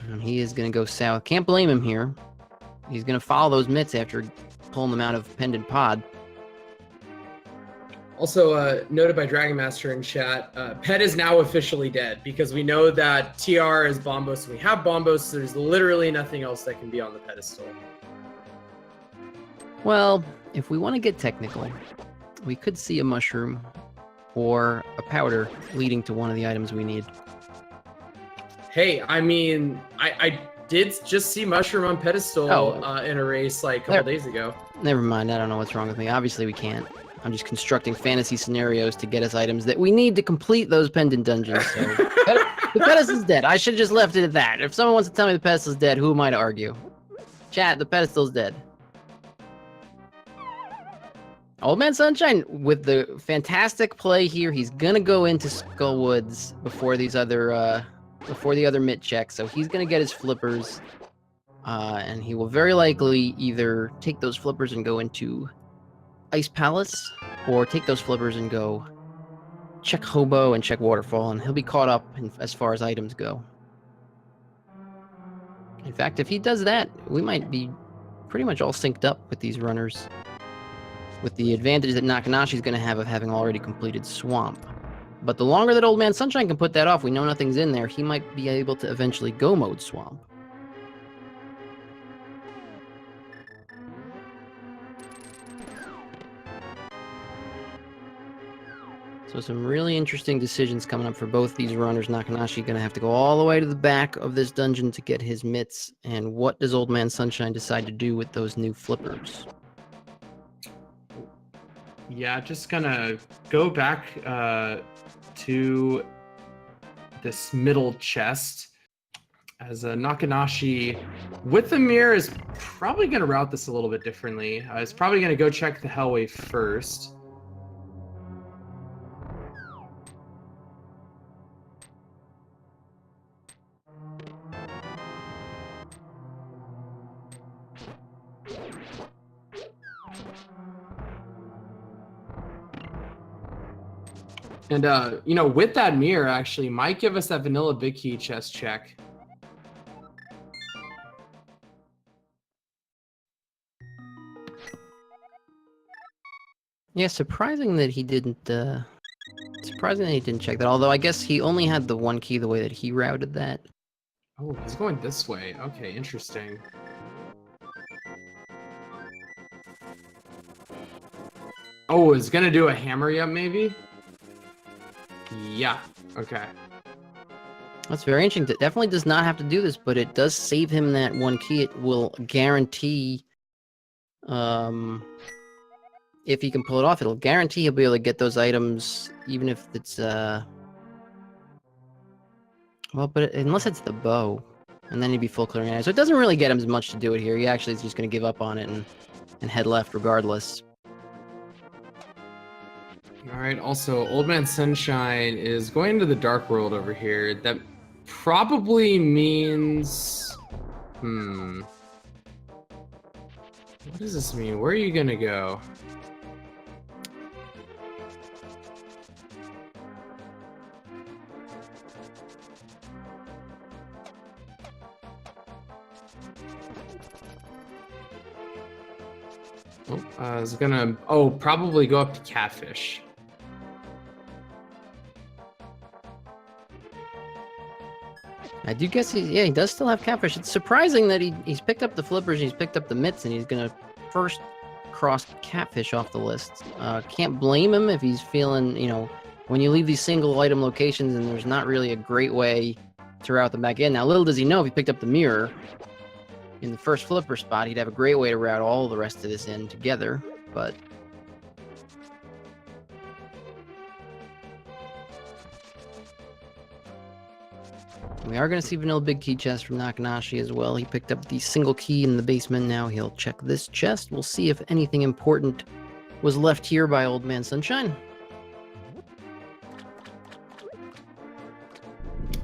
And he is going to go south. Can't blame him here. He's going to follow those mitts after pulling them out of Pendant Pod. Also, noted by Dragon Master in chat, Pet is now officially dead because we know that TR is Bombos and we have Bombos, so there's literally nothing else that can be on the pedestal. Well, if we want to get technical, we could see a mushroom or a powder leading to one of the items we need. Hey, I mean, I did just see Mushroom on pedestal in a race like a couple days ago. Never mind, I don't know what's wrong with me. Obviously we can't. I'm just constructing fantasy scenarios to get us items that we need to complete those pendant dungeons. So the pedestal's dead. I should have just left it at that. If someone wants to tell me the pedestal's dead, who am I to argue? Chat, the pedestal's dead. OldManSunshine with the fantastic play here. He's gonna go into Skullwoods before the other mitt check. So he's gonna get his flippers, and he will very likely either take those flippers and go into Ice Palace, or take those flippers and go check Hobo and check Waterfall, and he'll be caught up as far as items go. In fact, if he does that, we might be pretty much all synced up with these runners, with the advantage that Nakenashi is going to have of having already completed Swamp. But the longer that OldManSunshine can put that off, we know nothing's in there, he might be able to eventually go mode Swamp. So some really interesting decisions coming up for both these runners. Nakenashi going to have to go all the way to the back of this dungeon to get his mitts. And what does OldManSunshine decide to do with those new flippers? Yeah, just gonna go back to this middle chest as Nakenashi with the mirror is probably gonna route this a little bit differently. He's probably gonna go check the Hellway first. And, with that mirror, actually, might give us that vanilla big key chest check. Yeah, surprising that he didn't check that. Although I guess he only had the one key the way that he routed that. Oh, he's going this way. Okay, interesting. Oh, is gonna do a hammer up, maybe? Yeah, okay. That's very interesting. It definitely does not have to do this, but it does save him that one key. It will guarantee, if he can pull it off, it'll guarantee he'll be able to get those items, even if it's, well, but unless it's the bow, and then he'd be full clearing items. So it doesn't really get him as much to do it here. He actually is just going to give up on it and head left regardless. All right, also, OldManSunshine is going into the Dark World over here. That probably means... What does this mean? Where are you gonna go? Oh, I was gonna, probably go up to catfish. I do guess he does still have catfish. It's surprising that he's picked up the flippers, he's picked up the mitts, and he's gonna first cross catfish off the list. Can't blame him if he's feeling, when you leave these single item locations and there's not really a great way to route them back in. Now, little does he know, if he picked up the mirror in the first flipper spot, he'd have a great way to route all the rest of this in together, but we are going to see Vanilla Big Key chest from Nakenashi as well. He picked up the single key in the basement. Now he'll check this chest. We'll see if anything important was left here by OldManSunshine.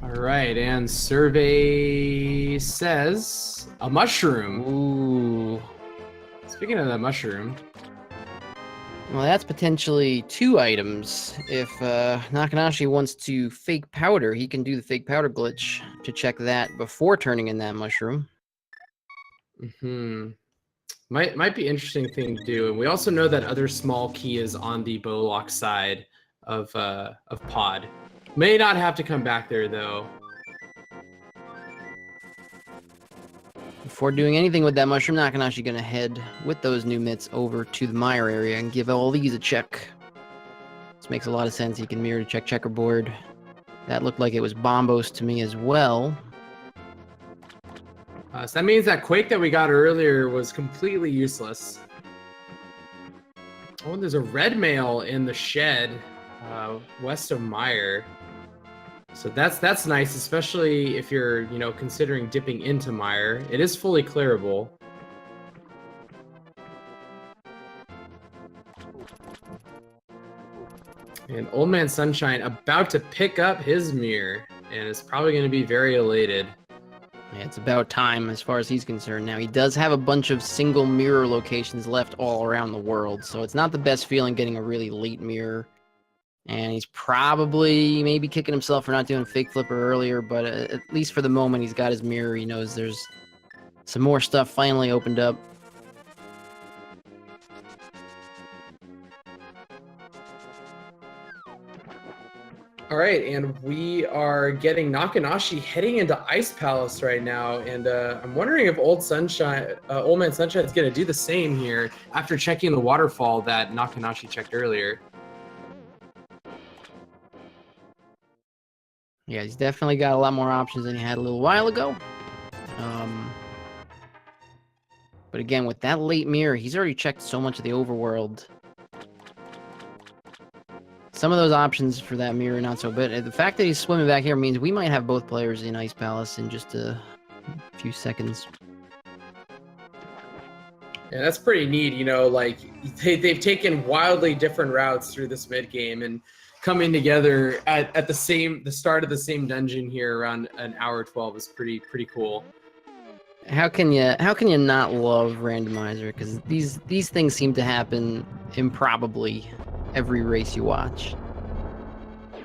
All right, and survey says a mushroom. Ooh. Speaking of that mushroom. Well, that's potentially 2 items. If Nakenashi wants to fake powder, he can do the fake powder glitch to check that before turning in that mushroom. Might be interesting thing to do. And we also know that other small key is on the Bowlock side of pod. May not have to come back there though. Before doing anything with that mushroom, Nakenashi gonna head with those new mitts over to the mire area and give all these a check. This makes a lot of sense. He can mirror to check checkerboard. That looked like it was Bombos to me as well. So that means that Quake that we got earlier was completely useless. Oh, and there's a red mail in the shed west of Mire. So that's nice, especially if you're, considering dipping into Mire. It is fully clearable. And OldManSunshine about to pick up his mirror, and is probably going to be very elated. Yeah, it's about time as far as he's concerned. Now, he does have a bunch of single mirror locations left all around the world, so it's not the best feeling getting a really late mirror. And he's probably maybe kicking himself for not doing fake flipper earlier, but at least for the moment, he's got his mirror. He knows there's some more stuff finally opened up. All right, and we are getting Nakenashi heading into Ice Palace right now, and I'm wondering if OldManSunshine is going to do the same here after checking the waterfall that Nakenashi checked earlier. Yeah, he's definitely got a lot more options than he had a little while ago. But again, with that late mirror, he's already checked so much of the overworld. Some of those options for that mirror, not so bad. The fact that he's swimming back here means we might have both players in Ice Palace in just a few seconds. Yeah, that's pretty neat. Like they've taken wildly different routes through this mid game and coming together at the start of the same dungeon here around an hour 12 is pretty cool. How can you not love Randomizer? Because these things seem to happen improbably every race you watch.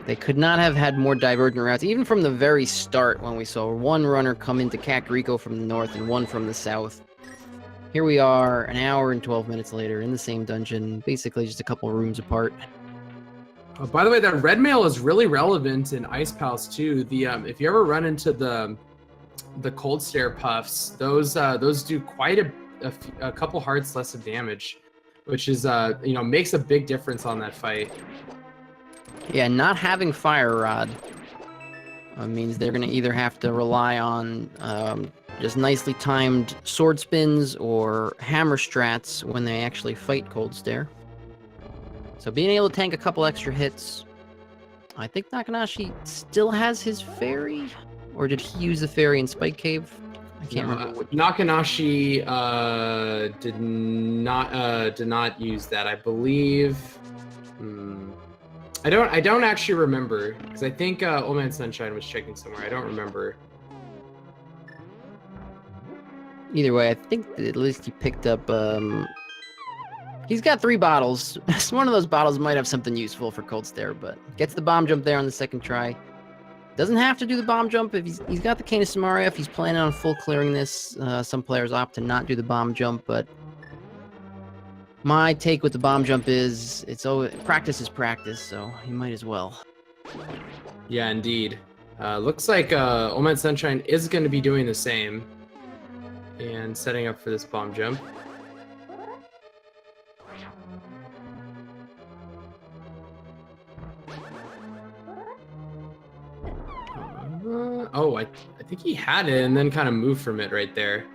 They could not have had more divergent routes, even from the very start when we saw one runner come into Kakariko from the north and one from the south. Here we are, an hour and 12 minutes later, in the same dungeon, basically just a couple rooms apart. By the way, that red mail is really relevant in Ice Palace too. If you ever run into the cold stare puffs, those do quite a couple hearts less of damage, which is makes a big difference on that fight. Yeah, not having fire rod means they're going to either have to rely on just nicely timed sword spins or hammer strats when they actually fight cold stare. So being able to tank a couple extra hits. I think Nakenashi still has his fairy, or did he use the fairy in Spike Cave? I can't remember. Nakenashi did not use that, I believe. I don't actually remember, because I think OldManSunshine was checking somewhere. I don't remember. Either way, I think that at least he picked up. He's got 3 bottles. One of those bottles might have something useful for cold stare, but gets the bomb jump there on the second try. Doesn't have to do the bomb jump if he's got the Cane of Samaria. If he's planning on full clearing this, some players opt to not do the bomb jump, but my take with the bomb jump is it's always practice is practice, so he might as well. Yeah, indeed. Looks like OldManSunshine is going to be doing the same and setting up for this bomb jump. Oh, I think he had it and then kind of moved from it right there.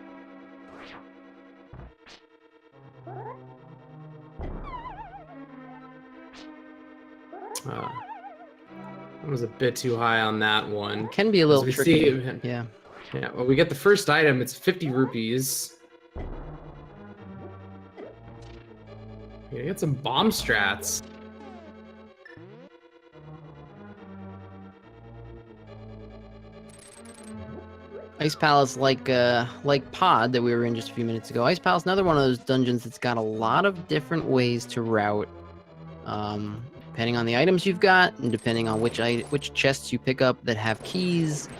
It was a bit too high on that one. Can be a little tricky. Yeah. Yeah, well, we get the first item. It's 50 rupees. We get some bomb strats. Ice Palace, like Pod that we were in just a few minutes ago. Ice Palace, another one of those dungeons that's got a lot of different ways to route, depending on the items you've got and depending on which chests you pick up that have keys.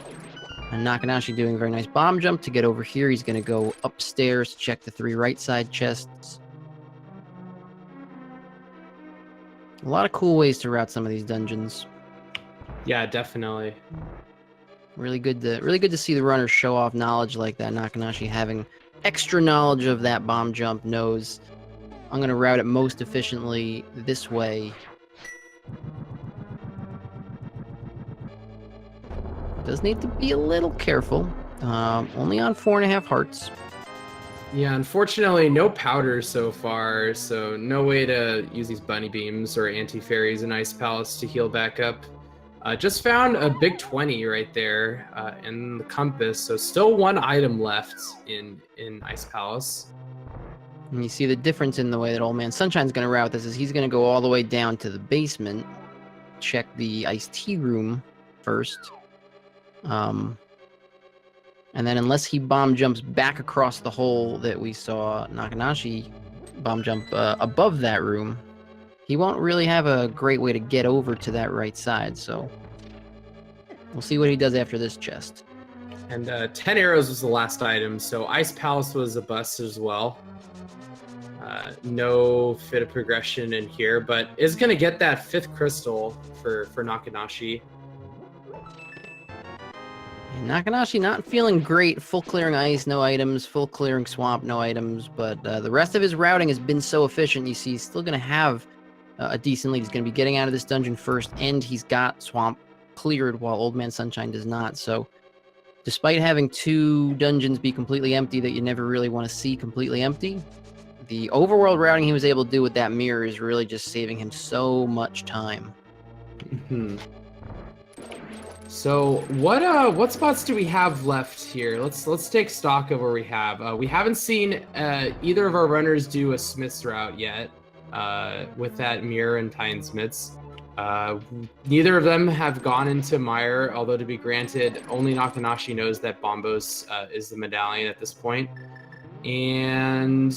And Nakenashi doing a very nice bomb jump to get over here. He's going to go upstairs to check the 3 right side chests. A lot of cool ways to route some of these dungeons. Yeah, definitely. Really good to see the runners show off knowledge like that. Nakenashi having extra knowledge of that bomb jump, knows I'm going to route it most efficiently this way. Does need to be a little careful. Only on 4.5 hearts. Yeah, unfortunately, no powder so far, so no way to use these bunny beams or anti-fairies in Ice Palace to heal back up. Just found a big 20 right there in the compass, so still 1 item left in Ice Palace. And you see the difference in the way that OldManSunshine's going to route this is he's going to go all the way down to the basement, check the iced tea room first. And then unless he bomb jumps back across the hole that we saw Nakenashi bomb jump above that room, he won't really have a great way to get over to that right side, so we'll see what he does after this chest. And 10 arrows was the last item, so Ice Palace was a bust as well. No fit of progression in here, but is going to get that 5th crystal for Nakenashi. And Nakenashi not feeling great. Full clearing ice, no items. Full clearing swamp, no items. But the rest of his routing has been so efficient. You see, he's still going to have a decent lead. He's going to be getting out of this dungeon first, and he's got swamp cleared while OldManSunshine does not. So despite having 2 dungeons be completely empty that you never really want to see completely empty, the overworld routing he was able to do with that mirror is really just saving him so much time. Mm-hmm. So what spots do we have left here? Let's take stock of where we have. We haven't seen either of our runners do a Smith's route yet with that mirror and Tynesmiths. Neither of them have gone into Mire, although to be granted, only Nakenashi knows that Bombos is the medallion at this point. And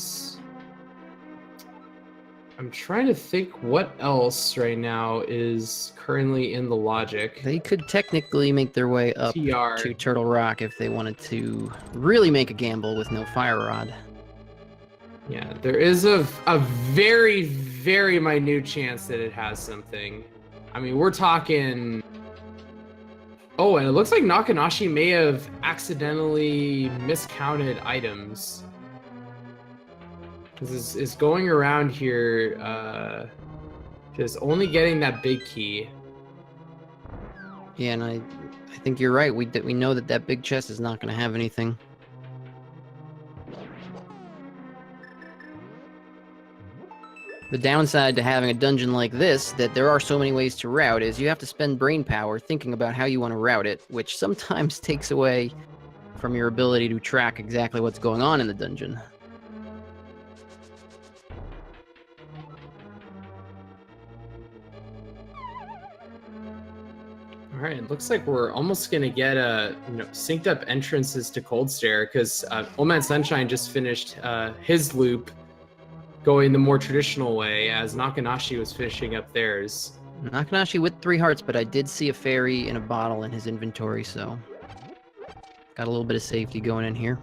I'm trying to think what else right now is currently in the logic. They could technically make their way up to Turtle Rock if they wanted to really make a gamble with no Fire Rod. Yeah, there is a very, very minute chance that it has something. I mean, we're talking... Oh, and it looks like Nakenashi may have accidentally miscounted items. Because it's going around here, just only getting that big key. Yeah, and I think you're right. We know that big chest is not going to have anything. The downside to having a dungeon like this, that there are so many ways to route, is you have to spend brain power thinking about how you want to route it, which sometimes takes away from your ability to track exactly what's going on in the dungeon. All right, it looks like we're almost gonna get synced up entrances to Cold Stare, because OldManSunshine just finished his loop going the more traditional way, as Nakenashi was finishing up theirs. Nakenashi with 3 hearts, but I did see a fairy in a bottle in his inventory, so got a little bit of safety going in here.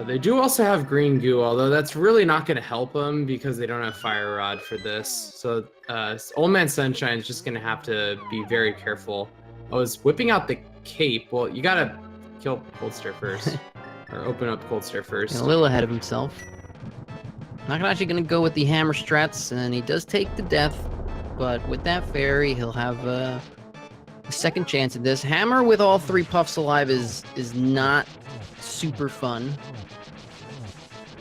They do also have green goo, although that's really not going to help them because they don't have fire rod for this. So OldManSunshine is just going to have to be very careful. I was whipping out the cape. Well, you got to kill Coldstare first. Or open up Coldstare first. A little ahead of himself. Nakenashi going to go with the hammer strats, and he does take the death. But with that fairy, he'll have a second chance at this. Hammer with all 3 puffs alive is not super fun.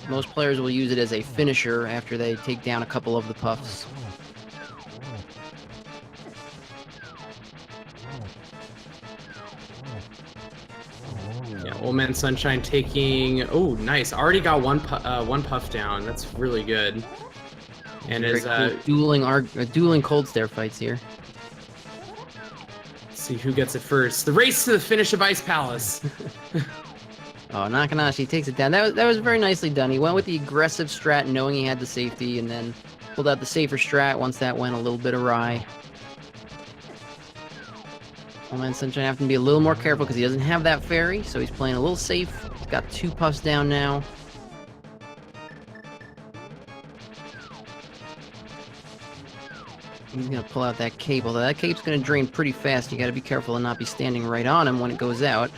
Most players will use it as a finisher after they take down a couple of the puffs. Yeah, OldManSunshine taking... Oh, nice. Already got one puff down. That's really good. And is cool dueling cold stare fights here. Let's see who gets it first. The race to the finish of Ice Palace. Oh, Nakenashi takes it down. That was very nicely done. He went with the aggressive strat knowing he had the safety, and then pulled out the safer strat once that went a little bit awry. OldManSunshine having to be a little more careful because he doesn't have that fairy, so he's playing a little safe. He's got 2 puffs down now. He's going to pull out that cape, although that cape's going to drain pretty fast. You got to be careful and not be standing right on him when it goes out.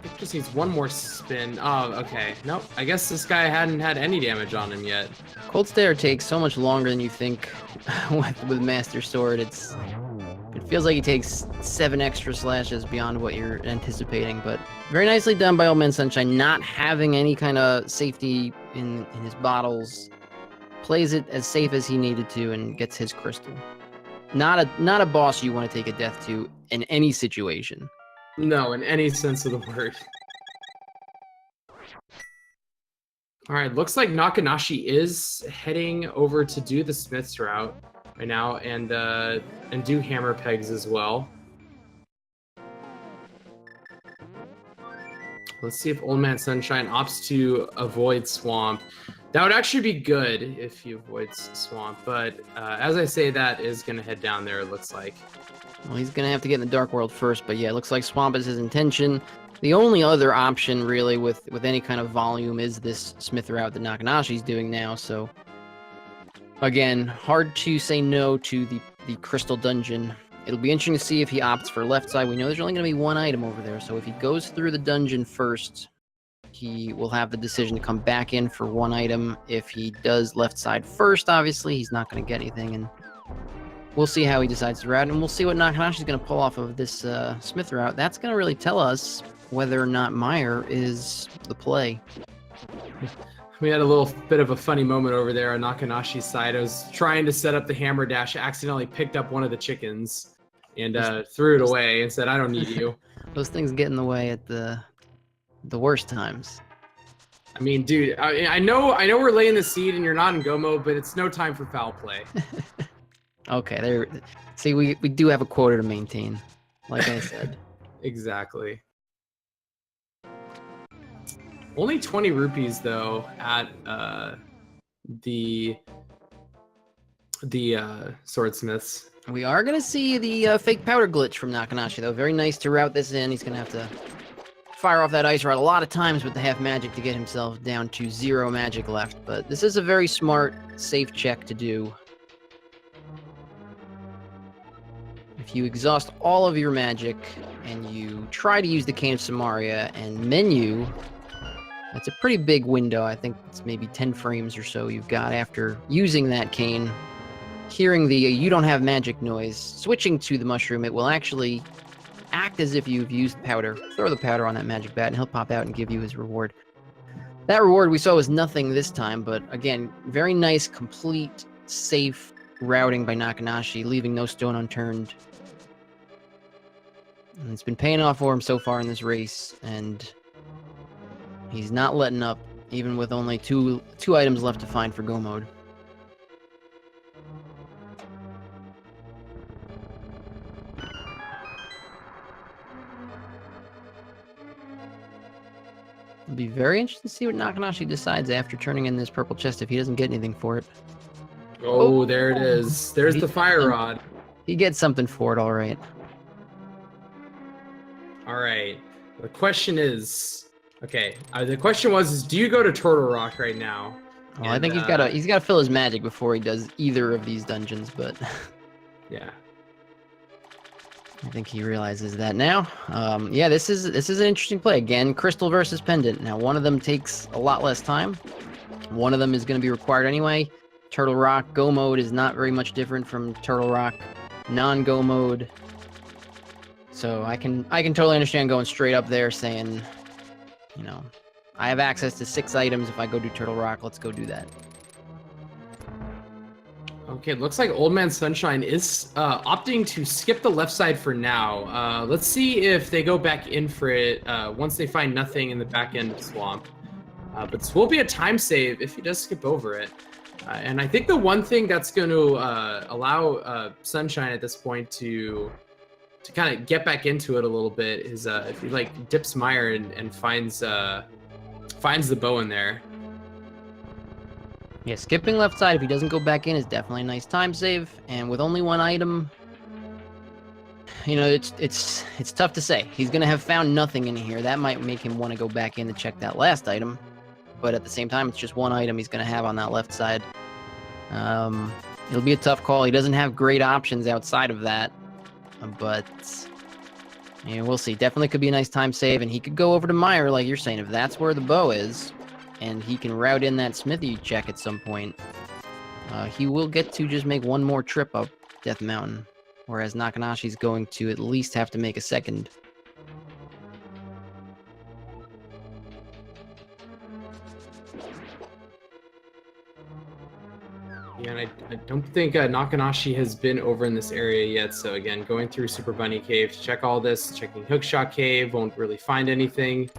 It just needs one more spin. Oh, okay. Nope. I guess this guy hadn't had any damage on him yet. Cold Stare takes so much longer than you think with Master Sword. It feels like he takes 7 extra slashes beyond what you're anticipating, but very nicely done by OldManSunshine, not having any kind of safety in his bottles. Plays it as safe as he needed to and gets his crystal. Not a boss you want to take a death to in any situation. No, in any sense of the word. All right, looks like Nakenashi is heading over to do the Smith's route right now and do hammer pegs as well. Let's see if OldManSunshine opts to avoid Swamp. That would actually be good if he avoids Swamp, but as I say, that is going to head down there, it looks like. Well, he's going to have to get in the Dark World first, but yeah, it looks like Swamp is his intention. The only other option, really, with any kind of volume is this Smith route that Nakenashi's doing now, so... Again, hard to say no to the Crystal Dungeon. It'll be interesting to see if he opts for left side. We know there's only going to be 1 item over there, so if he goes through the dungeon first, he will have the decision to come back in for 1 item. If he does left side first, obviously, he's not going to get anything, and we'll see how he decides to route, and we'll see what Nakenashi's going to pull off of this Smith route. That's going to really tell us whether or not Meyer is the play. We had a little bit of a funny moment over there on Nakenashi's side. I was trying to set up the hammer dash, accidentally picked up one of the chickens and threw it away and said, I don't need you. Those things get in the way at the worst times. I mean, dude, I know we're laying the seed and you're not in go mode, but it's no time for foul play. Okay, there. See, we do have a quota to maintain, like I said. Exactly. Only 20 rupees though at the swordsmiths. We are gonna see the fake powder glitch from Nakenashi though. Very nice to route this in. He's gonna have to fire off that ice rod a lot of times with the half magic to get himself down to 0 magic left. But this is a very smart, safe check to do. If you exhaust all of your magic and you try to use the Cane of Samaria and menu, that's a pretty big window. I think it's maybe 10 frames or so you've got after using that cane. Hearing the you don't have magic noise, switching to the mushroom, it will actually act as if you've used powder. Throw the powder on that magic bat and he'll pop out and give you his reward. That reward we saw was nothing this time, but again, very nice, complete, safe routing by Nakenashi, leaving no stone unturned. And it's been paying off for him so far in this race, and he's not letting up, even with only two items left to find for go mode. It'll be very interesting to see what Nakenashi decides after turning in this purple chest if he doesn't get anything for it. Oh, there it is. There's the fire rod. He gets something for it, all right. All right. The question is, okay. The question was, do you go to Turtle Rock right now? Well, I think he's gotta fill his magic before he does either of these dungeons, but yeah. I think he realizes that now. Yeah, this is an interesting play. Again, Crystal versus Pendant. Now, one of them takes a lot less time. One of them is going to be required anyway. Turtle Rock Go mode is not very much different from Turtle Rock non-Go mode. So I can totally understand going straight up there saying, you know, I have access to 6 items if I go do Turtle Rock. Let's go do that. Okay, it looks like OldManSunshine is opting to skip the left side for now. Let's see if they go back in for it once they find nothing in the back end of Swamp. But this will be a time save if he does skip over it. And I think the one thing that's going to allow Sunshine at this point to kind of get back into it a little bit is if he like dips Mire and finds the bow in there. Yeah, skipping left side if he doesn't go back in is definitely a nice time save. And with only 1 item, you know, it's tough to say. He's gonna have found nothing in here. That might make him want to go back in to check that last item. But at the same time, it's just 1 item he's gonna have on that left side. It'll be a tough call. He doesn't have great options outside of that. But yeah, we'll see. Definitely could be a nice time save, and he could go over to Mire, like you're saying, if that's where the bow is, and he can route in that smithy check at some point. He will get to just make 1 more trip up Death Mountain, whereas Nakenashi's going to at least have to make a second. Yeah, and I don't think Nakenashi has been over in this area yet. So again, going through Super Bunny Cave to check all this, checking Hookshot Cave, won't really find anything.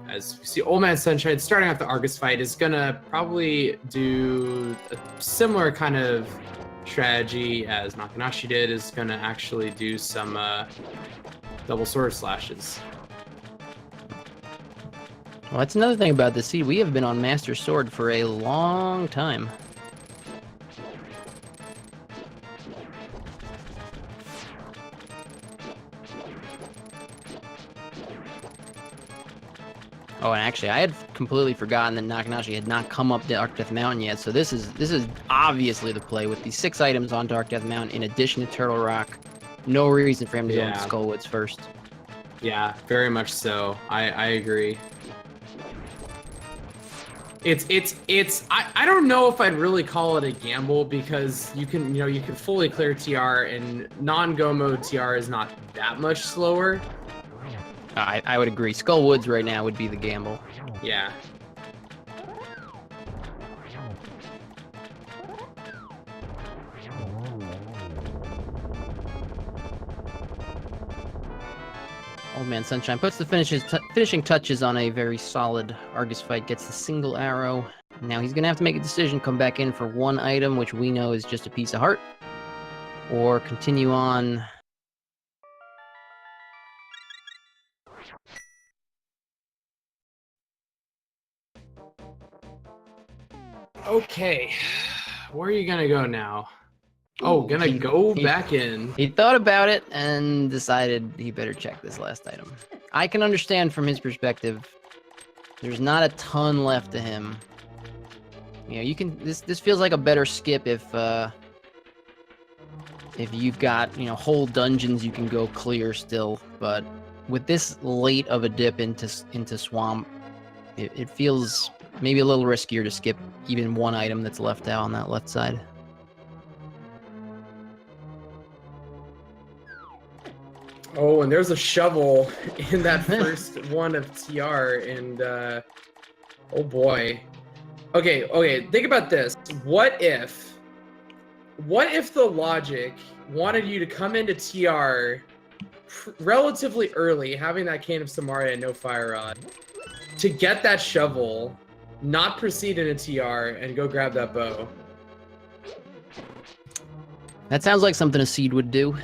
As we see, OldManSunshine starting out the Argus fight is gonna probably do a similar kind of strategy as Nakenashi did. Is gonna actually do some double sword slashes. Well, that's another thing about this seed. We have been on Master Sword for a long time. Oh, and actually, I had completely forgotten that Nakenashi had not come up Dark Death Mountain yet. So this is obviously the play with these 6 items on Dark Death Mountain in addition to Turtle Rock. No reason for him to go into Skullwoods first. Yeah, very much so. I agree. I don't know if I'd really call it a gamble because you can fully clear TR and non-go mode TR is not that much slower. I would agree. Skullwoods right now would be the gamble. Yeah. OldManSunshine puts the finishing touches on a very solid Argus fight, gets the single arrow. Now he's going to have to make a decision, come back in for 1 item, which we know is just a piece of heart, or continue on. Okay, where are you gonna go now? Oh, gonna go back in. He thought about it and decided he better check this last item. I can understand from his perspective. There's not a ton left to him. You know, you can. This feels like a better skip if you've got, you know, whole dungeons you can go clear still. But with this late of a dip into Swamp, it feels maybe a little riskier to skip even 1 item that's left out on that left side. Oh, and there's a shovel in that first one of TR, and oh boy. Okay, think about this. What if the logic wanted you to come into TR relatively early, having that Cane of Samaria and no Fire Rod, to get that shovel, not proceed into TR, and go grab that bow? That sounds like something a seed would do.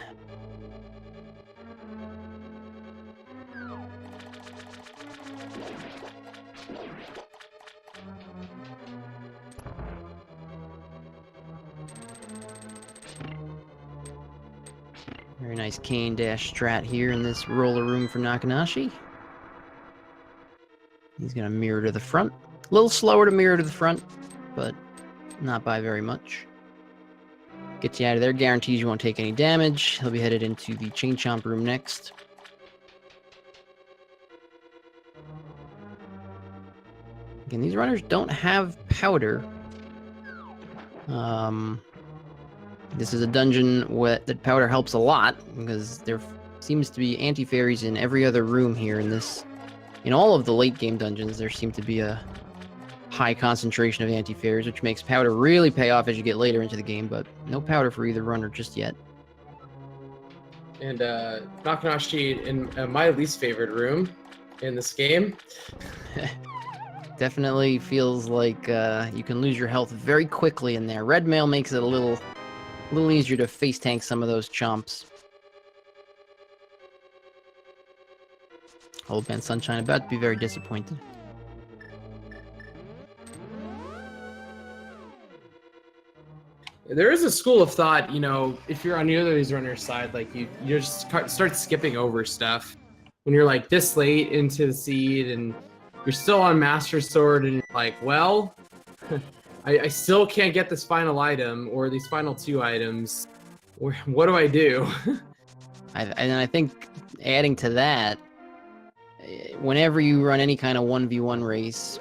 Very nice cane dash strat here in this roller room for Nakenashi. He's going to mirror to the front. A little slower to mirror to the front, but not by very much. Gets you out of there, guarantees you won't take any damage. He'll be headed into the Chain Chomp room next. Again, these runners don't have powder. This is a dungeon that powder helps a lot, because there seems to be anti-fairies in every other room here in this. In all of the late game dungeons, there seem to be a high concentration of anti-fairies, which makes powder really pay off as you get later into the game, but no powder for either runner just yet. And Nakenashi in my least favorite room in this game. Definitely feels like you can lose your health very quickly in there. Red mail makes it a little easier to face tank some of those chomps. OldManSunshine about to be very disappointed. There is a school of thought, you know, if you're on the other these runners' side, like you just start skipping over stuff when you're like this late into the seed and you're still on Master Sword and you're like, well, I still can't get this final item or these final 2 items. What do I do? And I think adding to that, whenever you run any kind of 1v1 race,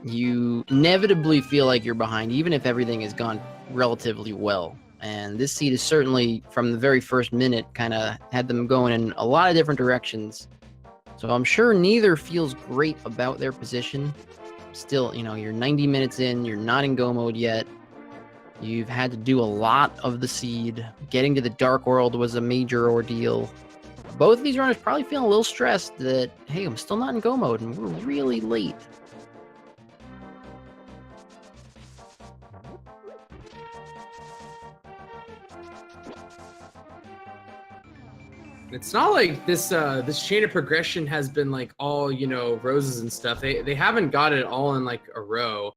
you inevitably feel like you're behind, even if everything has gone relatively well. And this seed is certainly, from the very first minute, kind of had them going in a lot of different directions. So I'm sure neither feels great about their position. Still, you know, you're 90 minutes in, you're not in go mode yet. You've had to do a lot of the seed. Getting to the Dark World was a major ordeal. Both of these runners probably feeling a little stressed that, hey, I'm still not in go mode and we're really late. It's not like this this chain of progression has been like all, you know, roses and stuff. They haven't got it all in like a row.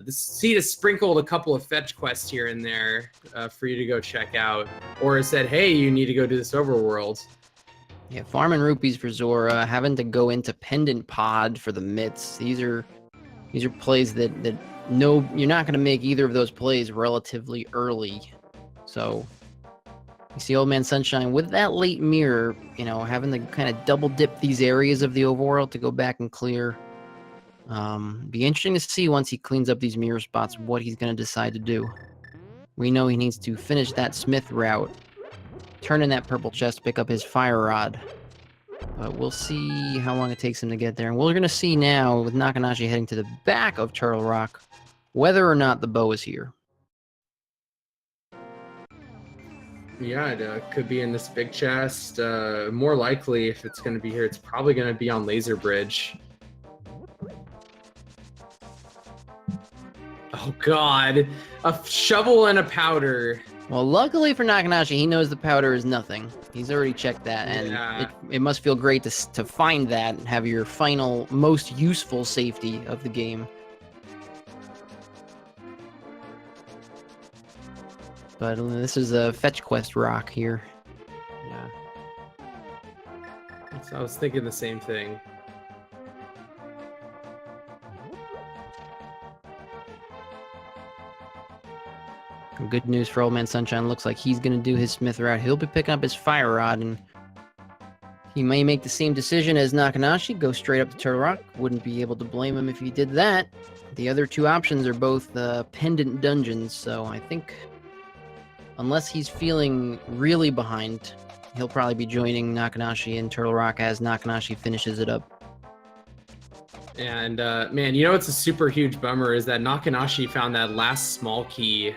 This seed has sprinkled a couple of fetch quests here and there for you to go check out, or it said, hey, you need to go do this overworld. Yeah, farming rupees for Zora, having to go into Pendant Pod for the mitts. These are plays that no, you're not going to make either of those plays relatively early. So you see OldManSunshine with that late mirror, you know, having to kind of double dip these areas of the overworld to go back and clear. Be interesting to see once he cleans up these mirror spots what he's going to decide to do. We know he needs to finish that Smith route, turn in that purple chest, pick up his fire rod. But we'll see how long it takes him to get there. And we're going to see now, with Nakenashi heading to the back of Turtle Rock, whether or not the bow is here. Yeah, it could be in this big chest. More likely, if it's going to be here, it's probably going to be on Laser Bridge. Oh God, a shovel and a powder. Well, luckily for Nakenashi, he knows the powder is nothing. He's already checked that, and Yeah. it must feel great to find that and have your final, most useful safety of the game. But this is a fetch quest rock here. Yeah. So I was thinking the same thing. Good news for OldManSunshine. Looks like he's going to do his Smith route. He'll be picking up his fire rod, and he may make the same decision as Nakenashi, go straight up to Turtle Rock. Wouldn't be able to blame him if he did that. The other 2 options are both pendant dungeons, so I think unless he's feeling really behind, he'll probably be joining Nakenashi in Turtle Rock as Nakenashi finishes it up. And man, you know what's a super huge bummer is that Nakenashi found that last small key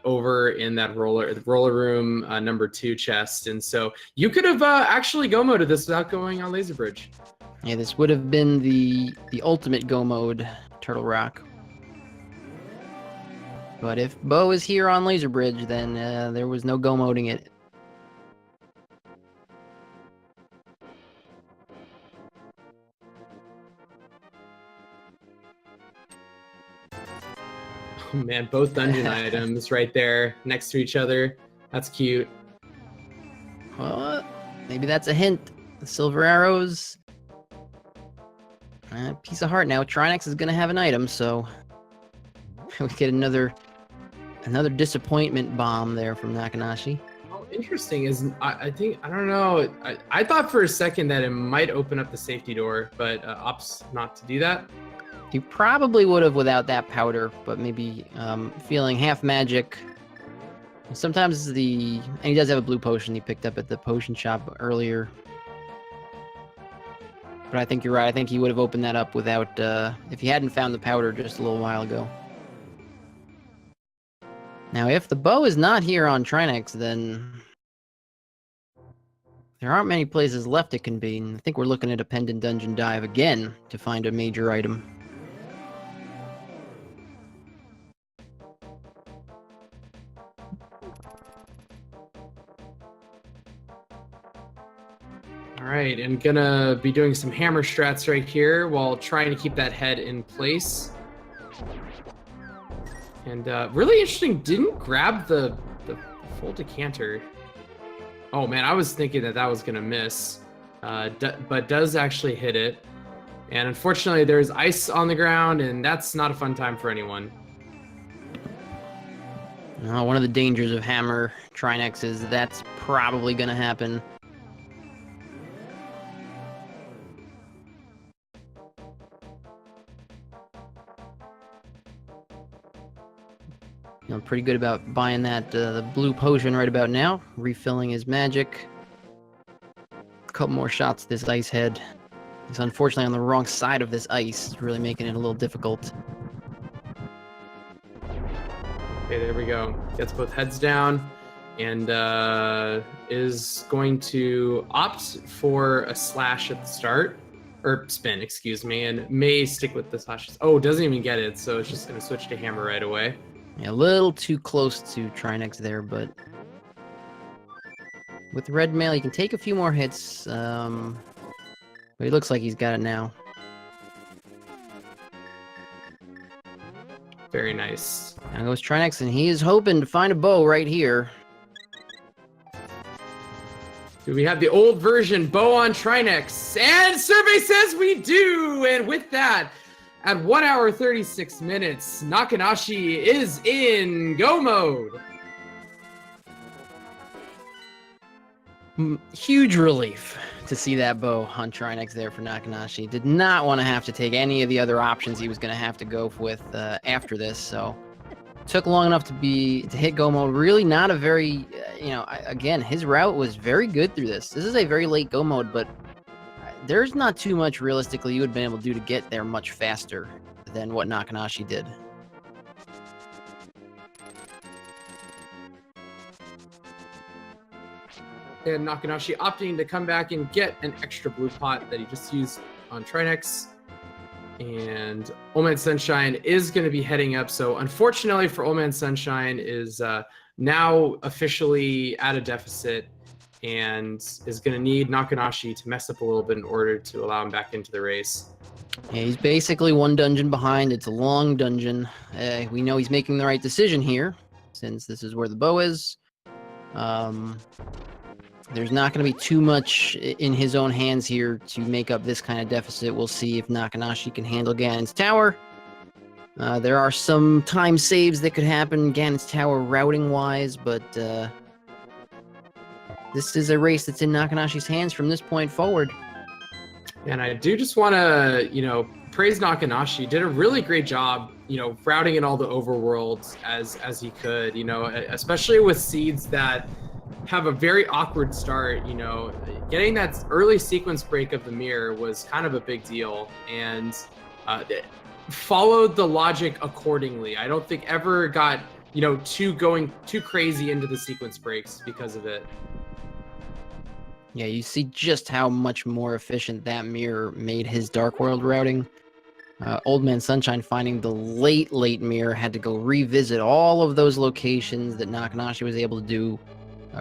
over in that roller room number 2 chest, and so you could have actually go moded this without going on Laser Bridge. Yeah, this would have been the ultimate go mode Turtle Rock. But if Bo is here on Laser Bridge, then there was no go moding it. Oh man, both dungeon items right there next to each other. That's cute. Maybe that's a hint. The silver arrows. Piece of heart now. Trinex is going to have an item, so we get another disappointment bomb there from Nakenashi. Oh, interesting. I think, I don't know. I thought for a second that it might open up the safety door, but opts not to do that. He probably would have without that powder, but maybe feeling half magic. Sometimes and he does have a blue potion he picked up at the potion shop earlier. But I think you're right. I think he would have opened that up without, if he hadn't found the powder just a little while ago. Now, if the bow is not here on Trinex, then there aren't many places left it can be. And I think we're looking at a Pendant Dungeon dive again to find a major item. All right, and gonna be doing some hammer strats right here while trying to keep that head in place. And really interesting, didn't grab the full decanter. Oh man, I was thinking that was gonna miss, but does actually hit it. And unfortunately, there's ice on the ground, and that's not a fun time for anyone. One of the dangers of hammer Trinex is that's probably gonna happen. Pretty good about buying that the blue potion right about now, refilling his magic. A couple more shots at this ice head. He's unfortunately on the wrong side of this ice. It's really making it a little difficult. Okay, there we go. Gets both heads down and is going to opt for a slash at the start. Or spin, excuse me, and may stick with the slashes. Oh, doesn't even get it, so it's just going to switch to hammer right away. Yeah, a little too close to Trinex there, but with red mail, he can take a few more hits. But he looks like he's got it now. Very nice. Now goes Trinex, and he is hoping to find a bow right here. Do we have the old version bow on Trinex? And survey says we do! And with that, at 1 hour 36 minutes, Nakenashi is in go mode. Huge relief to see that bow on Trinex there for Nakenashi. Did not want to have to take any of the other options he was going to have to go with after this, so took long enough to hit go mode. Really not a very, again, his route was very good through this. This is a very late go mode, but there's not too much realistically you would have been able to do to get there much faster than what Nakenashi did. And Nakenashi opting to come back and get an extra blue pot that he just used on Trinex. And OldManSunshine is going to be heading up. So unfortunately for OldManSunshine is now officially at a deficit and is going to need Nakenashi to mess up a little bit in order to allow him back into the race. Yeah, he's basically one dungeon behind. It's a long dungeon. We know he's making the right decision here, since this is where the bow is. There's not going to be too much in his own hands here to make up this kind of deficit. We'll see if Nakenashi can handle Ganon's Tower. There are some time saves that could happen Ganon's Tower routing-wise, but this is a race that's in Nakenashi's hands from this point forward. And I do just want to, praise Nakenashi. Did a really great job, routing in all the overworlds as he could, especially with seeds that have a very awkward start. Getting that early sequence break of the mirror was kind of a big deal, and followed the logic accordingly. I don't think ever got, going too crazy into the sequence breaks because of it. Yeah, you see just how much more efficient that mirror made his Dark World routing. OldManSunshine finding the late mirror had to go revisit all of those locations that Nakenashi was able to do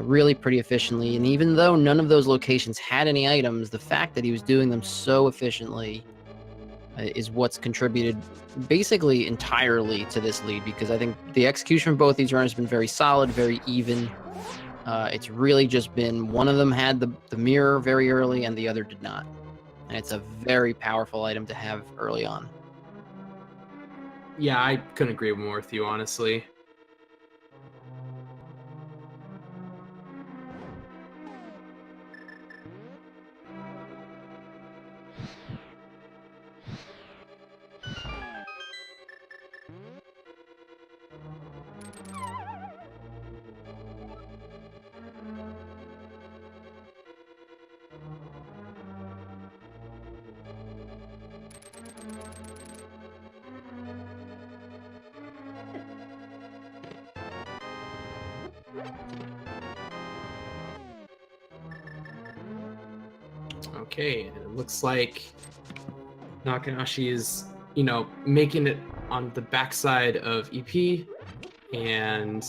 really pretty efficiently. And even though none of those locations had any items, the fact that he was doing them so efficiently is what's contributed basically entirely to this lead, because I think the execution for both these runners has been very solid, very even. It's really just been one of them had the mirror very early and the other did not. And it's a very powerful item to have early on. Yeah, I couldn't agree more with you, honestly. Okay, and it looks like Nakenashi is, making it on the backside of EP, and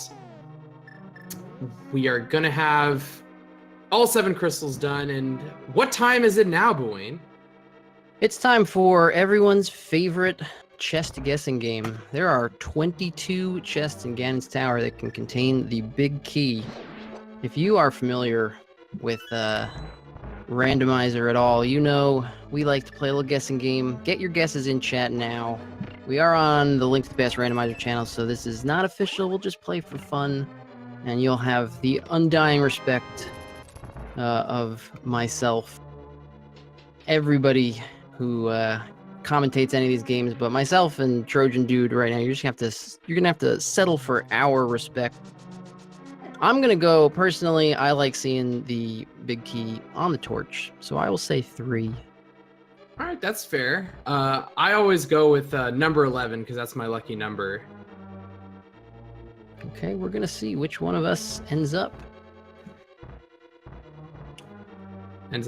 we are gonna have all 7 crystals done. And what time is it now, Buane? It's time for everyone's favorite chest guessing game. There are 22 chests in Ganon's Tower that can contain the big key. If you are familiar with Randomizer at all, you know we like to play a little guessing game. Get your guesses in chat now. We are on the Link to the Past Randomizer channel, so this is not official. We'll just play for fun, and you'll have the undying respect of myself, everybody who commentates any of these games, but myself and Trojan Dude right now. You're gonna have to settle for our respect. I'm gonna go personally. I like seeing the big key on the torch, so I will say 3. All right, that's fair. I always go with number 11 because that's my lucky number. Okay, we're gonna see which one of us ends up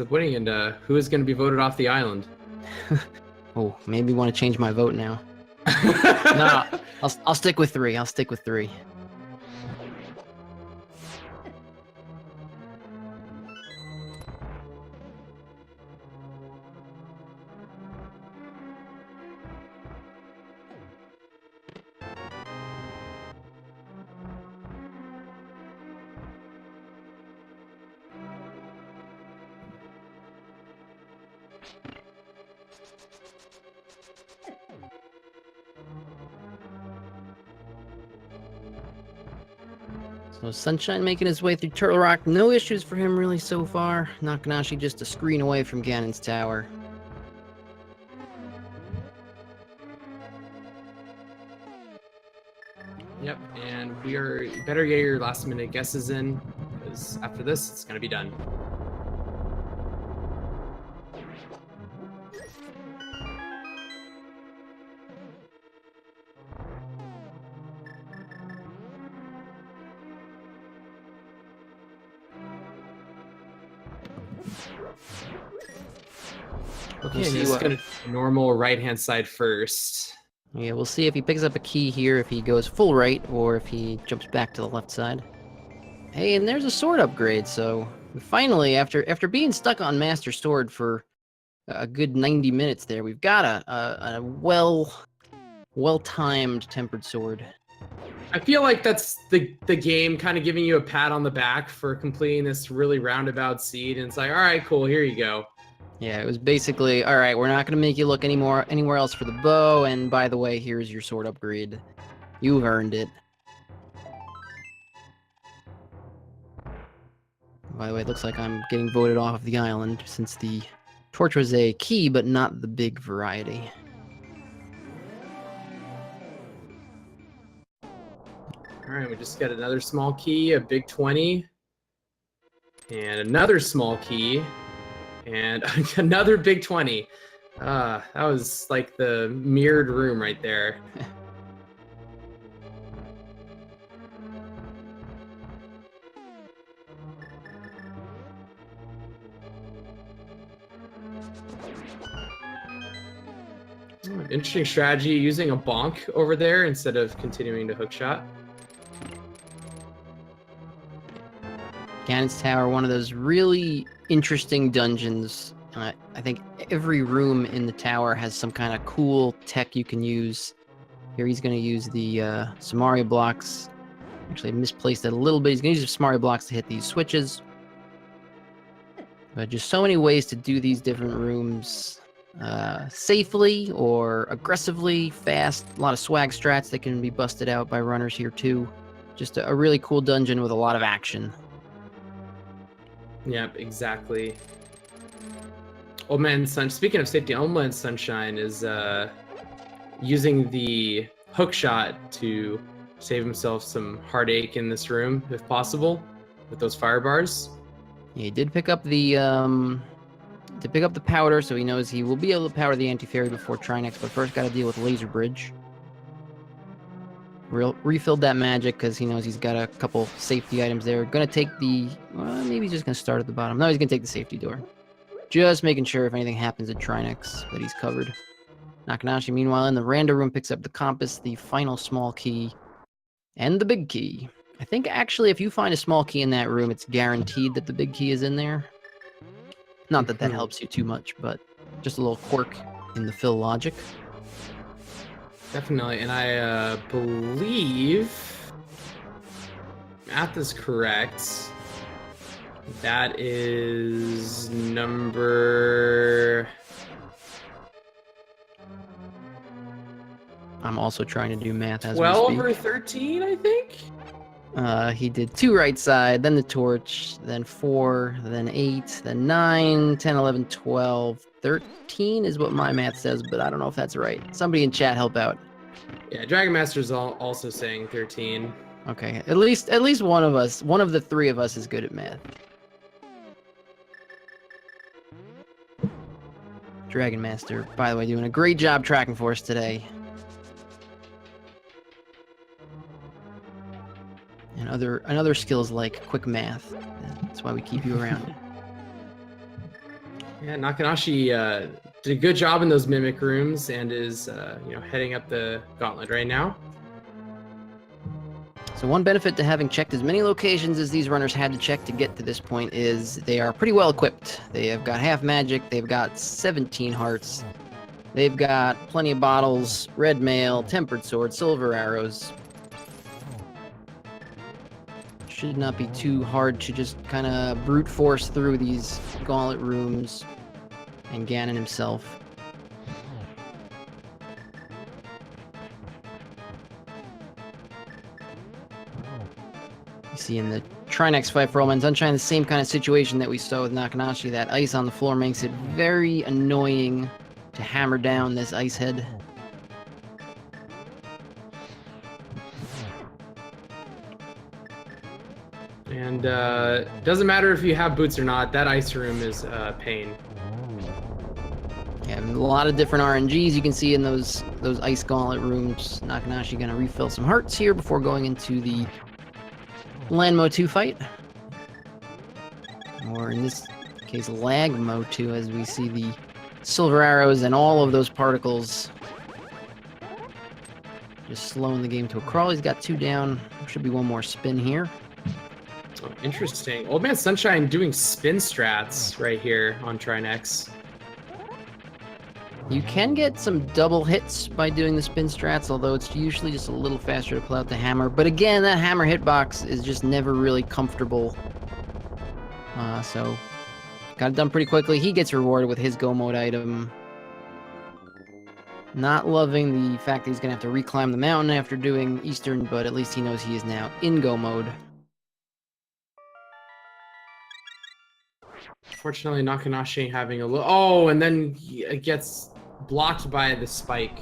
winning, and who is going to be voted off the island? Oh, maybe want to change my vote now. No, I'll stick with 3. I'll stick with 3. So Sunshine making his way through Turtle Rock. No issues for him really so far. Nakenashi just a screen away from Ganon's Tower. Yep, and you better get your last minute guesses in, because after this, it's going to be done. Okay, We'll see this is what- going to normal right-hand side first. Yeah, we'll see if he picks up a key here, if he goes full right, or if he jumps back to the left side. Hey, and there's a sword upgrade, so finally, after being stuck on Master Sword for a good 90 minutes there, we've got a well-timed tempered sword. I feel like that's the game kind of giving you a pat on the back for completing this really roundabout seed, and it's like, all right, cool, here you go. Yeah, it was basically, all right, we're not going to make you look anywhere else for the bow, and by the way, here's your sword upgrade. You've earned it. By the way, it looks like I'm getting voted off of the island, since the torch was a key, but not the big variety. All right, we just got another small key, a big 20, and another small key, and another big 20. That was like the mirrored room right there. Interesting strategy, using a bonk over there instead of continuing to hookshot. Ganon's Tower, one of those really interesting dungeons. I think every room in the tower has some kind of cool tech you can use. Here he's going to use the Samaria blocks Actually, I misplaced it a little bit. He's going to use his Smarty Blocks to hit these switches. But just so many ways to do these different rooms safely or aggressively, fast. A lot of swag strats that can be busted out by runners here too. Just a really cool dungeon with a lot of action. Yep, exactly. Speaking of safety, OldManSunshine is using the hook shot to save himself some heartache in this room, if possible, with those fire bars. Yeah, he did pick up the powder, so he knows he will be able to power the anti-fairy before Trinex, but first got to deal with Laser Bridge. Refilled that magic because he knows he's got a couple safety items there. Gonna take the... maybe he's just gonna start at the bottom. No, he's gonna take the safety door. Just making sure if anything happens at Trinex that he's covered. Nakenashi, meanwhile, in the random room, picks up the compass, the final small key, and the big key. I think, actually, if you find a small key in that room, it's guaranteed that the big key is in there. Not that that helps you too much, but just a little quirk in the fill logic. Definitely, and I believe... math is correct. That is number... I'm also trying to do math as we 12 speak. or 13, I think? He did 2 right side, then the torch, then 4, then 8, then 9, 10, 11, 12, 13 is what my math says, but I don't know if that's right. Somebody in chat help out. Yeah, Dragon Master's also saying 13. Okay, at least one of us, one of the 3 of us is good at math. Dragon Master, by the way, doing a great job tracking for us today. And other skills like quick math. That's why we keep you around. Yeah, Nakenashi did a good job in those mimic rooms and is heading up the gauntlet right now. So one benefit to having checked as many locations as these runners had to check to get to this point is they are pretty well equipped. They have got half magic, they've got 17 hearts, they've got plenty of bottles, red mail, tempered sword, silver arrows. Should not be too hard to just kind of brute force through these gauntlet rooms. And Ganon himself. You see in the Trinex fight for OldManSunshine, the same kind of situation that we saw with Nakenashi. That ice on the floor makes it very annoying to hammer down this ice head. And doesn't matter if you have boots or not, that ice room is pain. Yeah, a lot of different RNGs you can see in those ice gauntlet rooms. Nakenashi gonna refill some hearts here before going into the Landmo 2 fight. Or in this case, Lagmo 2, as we see the silver arrows and all of those particles just slowing the game to a crawl. He's got 2 down. Should be one more spin here. Oh, interesting. OldManSunshine doing spin strats right here on Trinex. You can get some double hits by doing the spin strats, although it's usually just a little faster to pull out the hammer. But again, that hammer hitbox is just never really comfortable. So, got it done pretty quickly. He gets rewarded with his go mode item. Not loving the fact that he's going to have to reclimb the mountain after doing Eastern, but at least he knows he is now in go mode. Fortunately, Nakenashi having a little... Oh, and then it gets blocked by the spike.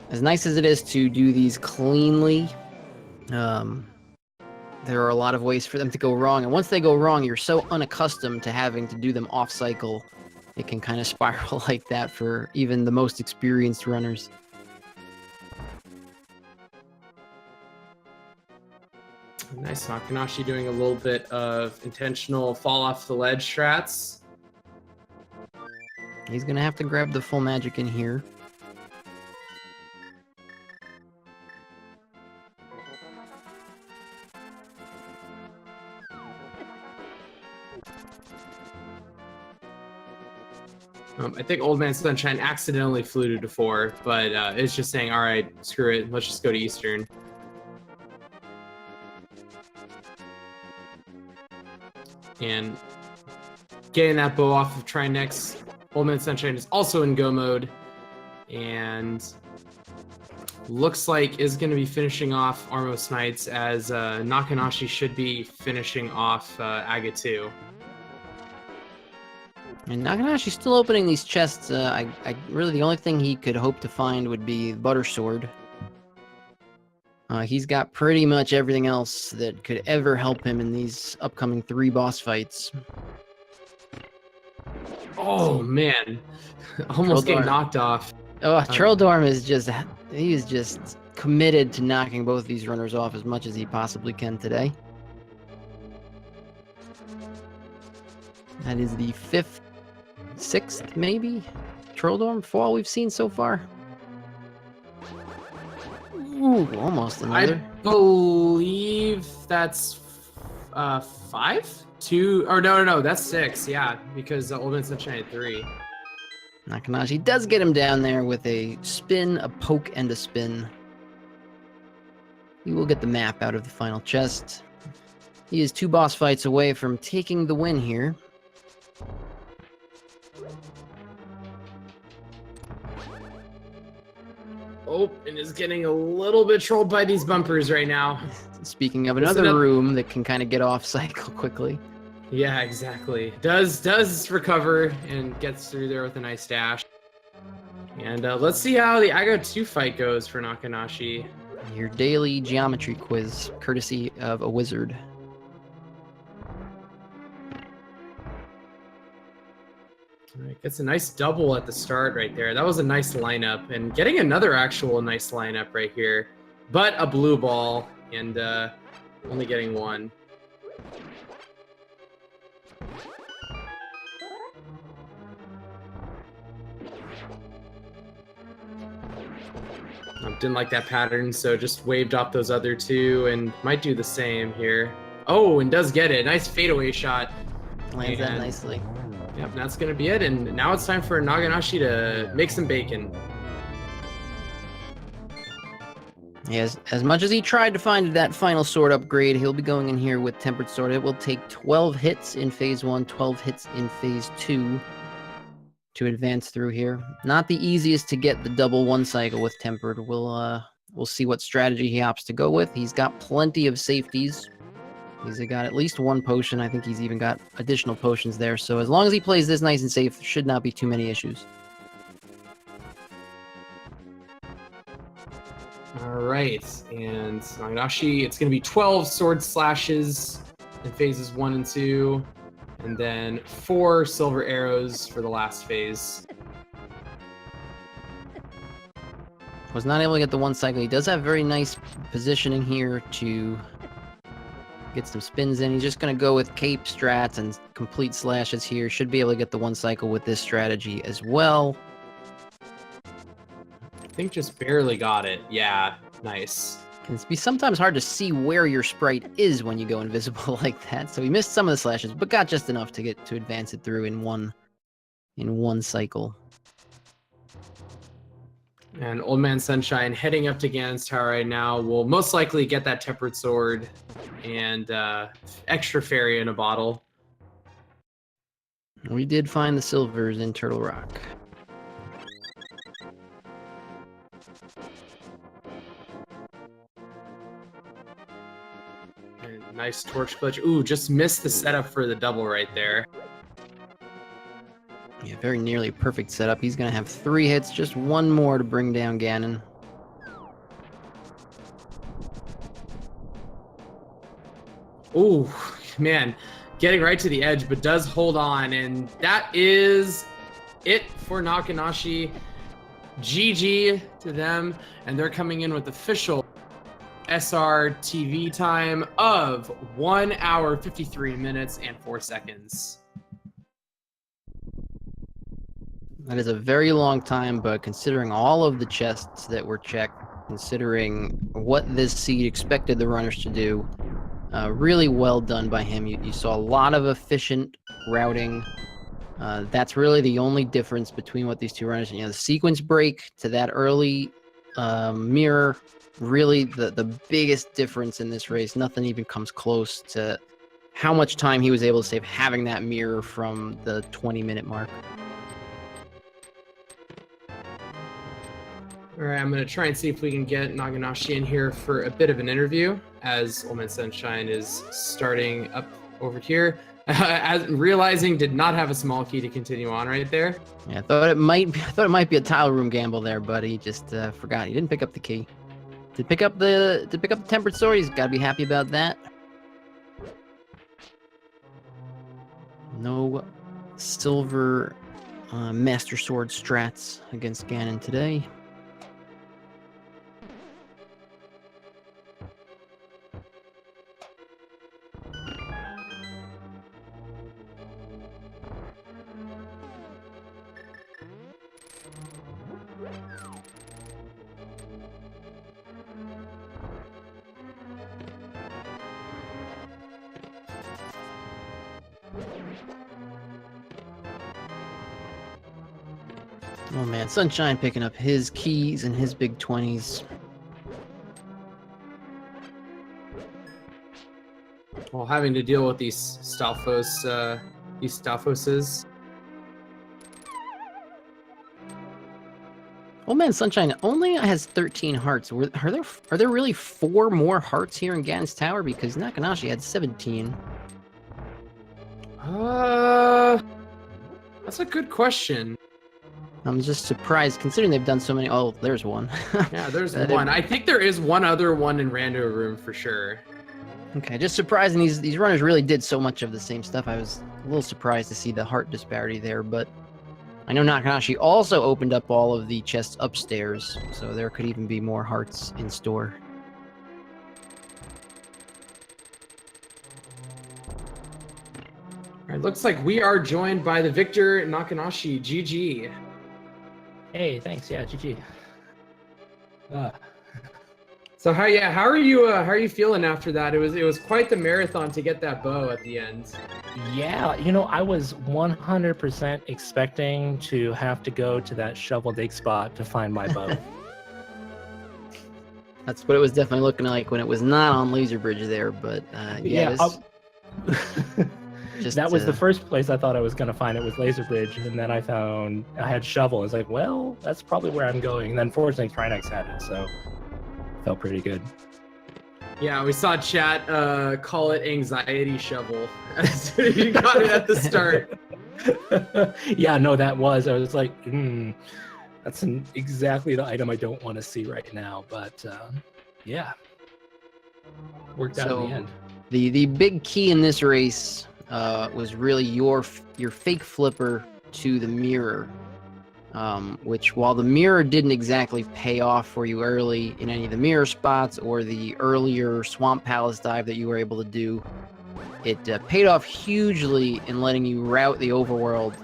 As nice as it is to do these cleanly, there are a lot of ways for them to go wrong. And once they go wrong, you're so unaccustomed to having to do them off-cycle, it can kind of spiral like that for even the most experienced runners. Nice, Nakenashi doing a little bit of intentional fall off the ledge strats. He's going to have to grab the full magic in here. I think OldManSunshine accidentally flew to 4, but it's just saying, all right, screw it, let's just go to Eastern. and getting that bow off of Trinex. OldManSunshine is also in go mode, and looks like is going to be finishing off Armos Knights, as Nakenashi should be finishing off Aga 2. And Nakenashi's still opening these chests. I really, the only thing he could hope to find would be Butter Sword. He's got pretty much everything else that could ever help him in these upcoming 3 boss fights. Oh man, almost getting knocked off. Oh, Troldorm is he is just committed to knocking both these runners off as much as he possibly can today. That is the 5th, 6th maybe Troldorm fall we've seen so far. Ooh, almost another. I believe that's 5? 2 or no, that's 6. Yeah, because OldManSunshine had 3. Nakenashi does get him down there with a spin, a poke, and a spin. He will get the map out of the final chest. He is 2 boss fights away from taking the win here. Oh, and is getting a little bit trolled by these bumpers right now. Speaking of another room that can kind of get off cycle quickly. Yeah, exactly. Does recover and gets through there with a nice dash. And let's see how the Aga 2 fight goes for Nakenashi. Your daily geometry quiz, courtesy of a wizard. All right, gets a nice double at the start right there. That was a nice lineup, and getting another actual nice lineup right here. But a blue ball, and only getting 1. Didn't like that pattern, so just waved off those other 2 and might do the same here. Oh, and does get it. Nice fadeaway shot. Lands that nicely. Yep, that's going to be it. And now it's time for Nakenashi to make some bacon. Yes, as much as he tried to find that final sword upgrade, he'll be going in here with Tempered Sword. It will take 12 hits in Phase 1, 12 hits in Phase 2 to advance through here. Not the easiest to get the double 1 cycle with Tempered. We'll see what strategy he opts to go with. He's got plenty of safeties. He's got at least 1 potion. I think he's even got additional potions there. So as long as he plays this nice and safe, should not be too many issues. All right, and Nakenashi, it's going to be 12 sword slashes in phases 1 and 2, and then 4 silver arrows for the last phase. Was not able to get the 1 cycle. He does have very nice positioning here to get some spins in. He's just going to go with cape strats and complete slashes here. Should be able to get the 1 cycle with this strategy as well. I think just barely got it. Yeah, nice. Can be sometimes hard to see where your sprite is when you go invisible like that. So he missed some of the slashes, but got just enough to get to advance it through in one cycle. And OldManSunshine heading up to Ganon's Tower right now will most likely get that Tempered Sword and extra fairy in a bottle. We did find the silvers in Turtle Rock. And nice torch glitch. Ooh, just missed the setup for the double right there. Yeah, very nearly perfect setup. He's going to have 3 hits, just 1 more to bring down Ganon. Ooh, man, getting right to the edge, but does hold on, and that is it for Nakenashi. GG to them, and they're coming in with official SR TV time of 1 hour, 53 minutes, and 4 seconds. That is a very long time, but considering all of the chests that were checked, considering what this seed expected the runners to do, really well done by him. You saw a lot of efficient routing. That's really the only difference between what these 2 runners, the sequence break to that early mirror, really the biggest difference in this race. Nothing even comes close to how much time he was able to save having that mirror from the 20-minute mark. All right, I'm going to try and see if we can get Nakenashi in here for a bit of an interview as OldManSunshine is starting up over here. As realizing did not have a small key to continue on right there. Yeah, I thought it might be a tile room gamble there, but he just forgot. He didn't pick up the key. To pick up the tempered sword, he's got to be happy about that. No silver Master Sword strats against Ganon today. Oh man, Sunshine picking up his keys and his big 20s. While having to deal with these Stalfoses. OldManSunshine only has 13 hearts. Are there really 4 more hearts here in Ganon's Tower? Because Nakenashi had 17. That's a good question. I'm just surprised, considering they've done so many. Oh, there's one. Yeah, there's one. I think there is one other one in Rando Room for sure. Okay, just surprising these runners really did so much of the same stuff. I was a little surprised to see the heart disparity there, but I know Nakenashi also opened up all of the chests upstairs, so there could even be more hearts in store. All right, looks like we are joined by the victor, Nakenashi. GG. Hey, thanks. Yeah, GG. So how are you feeling after that? It was quite the marathon to get that bow at the end. Yeah, I was 100% expecting to have to go to that shovel dig spot to find my bow. That's what it was definitely looking like when it was not on Laser Bridge there, but yeah. That was the first place I thought I was going to find it, was Laser Bridge, and then I found I had shovel. I was like, well, that's probably where I'm going. And then fortunately Trinex had it, so felt pretty good. Yeah, we saw chat call it anxiety shovel. You got it at the start. Yeah, no, I was like, that's exactly the item I don't want to see right now. But yeah, worked out in the end. The big key in this race was really your fake flipper to the mirror, which, while the mirror didn't exactly pay off for you early in any of the mirror spots or the earlier Swamp Palace dive that you were able to do, it paid off hugely in letting you route the overworld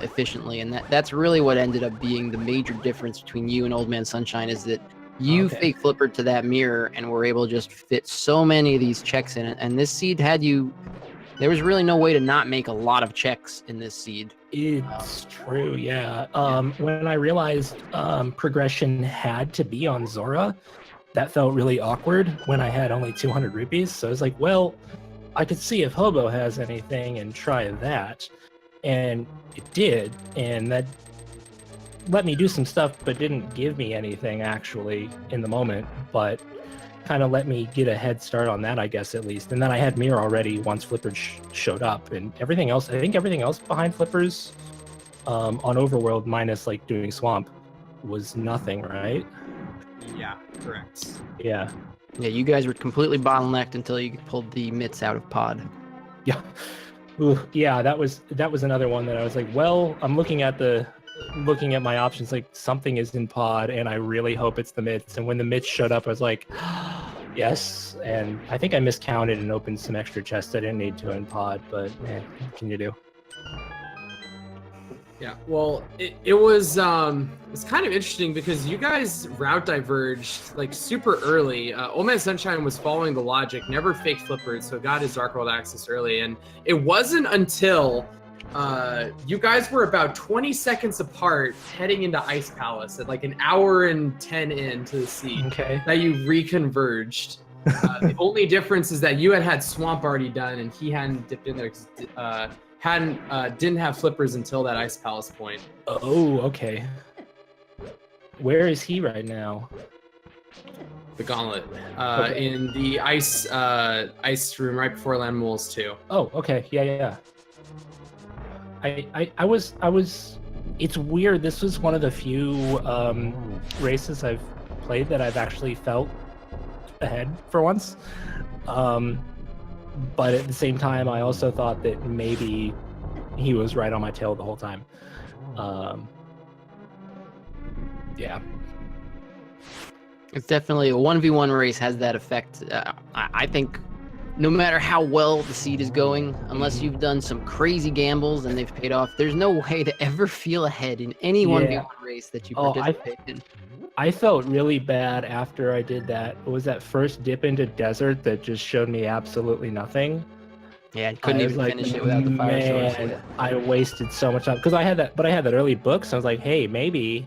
efficiently, and that's really what ended up being the major difference between you and OldManSunshine, is that you fake flippered to that mirror and were able to just fit so many of these checks in it. And this seed had you. There was really no way to not make a lot of checks in this seed. It's true, yeah. When I realized progression had to be on Zora, that felt really awkward when I had only 200 rupees. So I was like, well, I could see if Hobo has anything and try that. And it did, and that let me do some stuff, but didn't give me anything actually in the moment, but kind of let me get a head start on that, I guess, at least. And then I had Mirror already once Flippers showed up, and everything else, I think everything else behind Flippers on Overworld, minus like doing Swamp, was nothing, right? Yeah, correct. Yeah. Yeah, you guys were completely bottlenecked until you pulled the mitts out of pod. Yeah. Ooh, yeah, that was another one that I was like, well, I'm looking at my options, like something is in pod and I really hope it's the mitts. And when the mitts showed up, I was like, yes. And I think I miscounted and opened some extra chests I didn't need to in pod, but man, what can you do? Yeah, well, it was it's kind of interesting because you guys route diverged like super early. OldManSunshine was following the logic, never fake flippered, so got his Dark World access early. And it wasn't until you guys were about 20 seconds apart heading into Ice Palace at like an hour and 10 into the seed that you reconverged. The only difference is that you had Swamp already done, and he hadn't dipped in there. Didn't have flippers until that Ice Palace point. Oh, okay. Where is he right now? The Gauntlet, Okay. in the ice room right before Land Moles 2. Oh, okay. Yeah. I was. It's weird. This was one of the few races I've played that I've actually felt ahead for once. But at the same time, I also thought that maybe he was right on my tail the whole time. Yeah. It's definitely a 1v1 race has that effect. I think no matter how well the seed is going, unless you've done some crazy gambles and they've paid off, there's no way to ever feel ahead in any 1v1 race that you participate in. I felt really bad after I did that. It was that first dip into desert that just showed me absolutely nothing. Yeah, I couldn't even finish it without the fire sword. Man, I wasted so much time because I had that early book, so I was like, hey, maybe.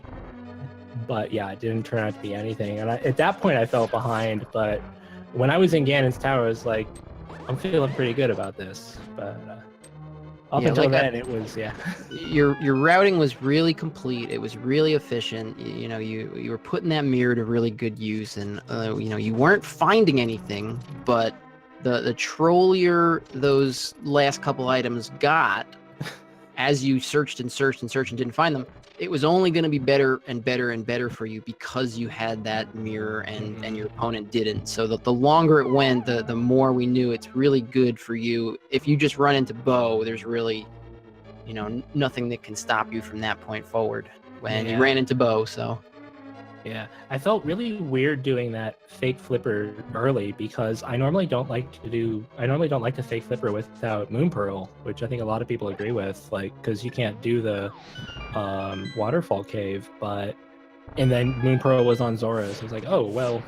But yeah, it didn't turn out to be anything. And at that point, I felt behind. But when I was in Ganon's Tower, I was like, I'm feeling pretty good about this. But up until then, it was, yeah. Your routing was really complete. It was really efficient. You were putting that mirror to really good use, and you weren't finding anything. But the trollier those last couple items got, as you searched and didn't find them, it was only going to be better and better and better for you because you had that mirror and your opponent didn't. So the longer it went, the more we knew it's really good for you. If you just run into Bo, there's really, nothing that can stop you from that point forward. When you ran into Bo, so. Yeah, I felt really weird doing that fake flipper early because I normally don't like to fake flipper without Moon Pearl, which I think a lot of people agree with, like, because you can't do the waterfall cave, and then Moon Pearl was on Zora, so I was like, oh, well.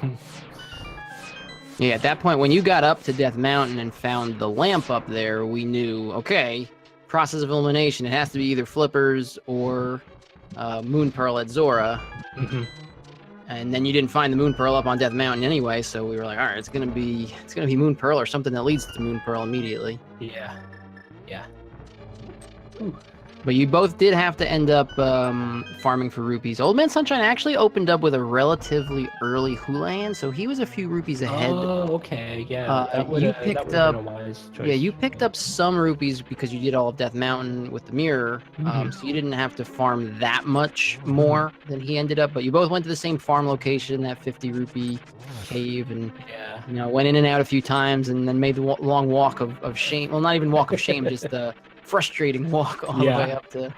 Yeah, at that point, when you got up to Death Mountain and found the lamp up there, we knew, okay, process of elimination, it has to be either flippers or Moon Pearl at Zora. Mm-hmm. And then you didn't find the Moon Pearl up on Death Mountain anyway, so we were like, all right, it's gonna be Moon Pearl or something that leads to Moon Pearl immediately. Yeah. Ooh. But you both did have to end up farming for rupees. OldManSunshine actually opened up with a relatively early Houlihan, so he was a few rupees ahead. Oh, okay, yeah. You picked up some rupees because you did all of Death Mountain with the mirror, so you didn't have to farm that much more than he ended up. But you both went to the same farm location, that 50 rupee cave, and went in and out a few times, and then made the long walk of shame. Well, not even walk of shame, just the frustrating walk all the way up to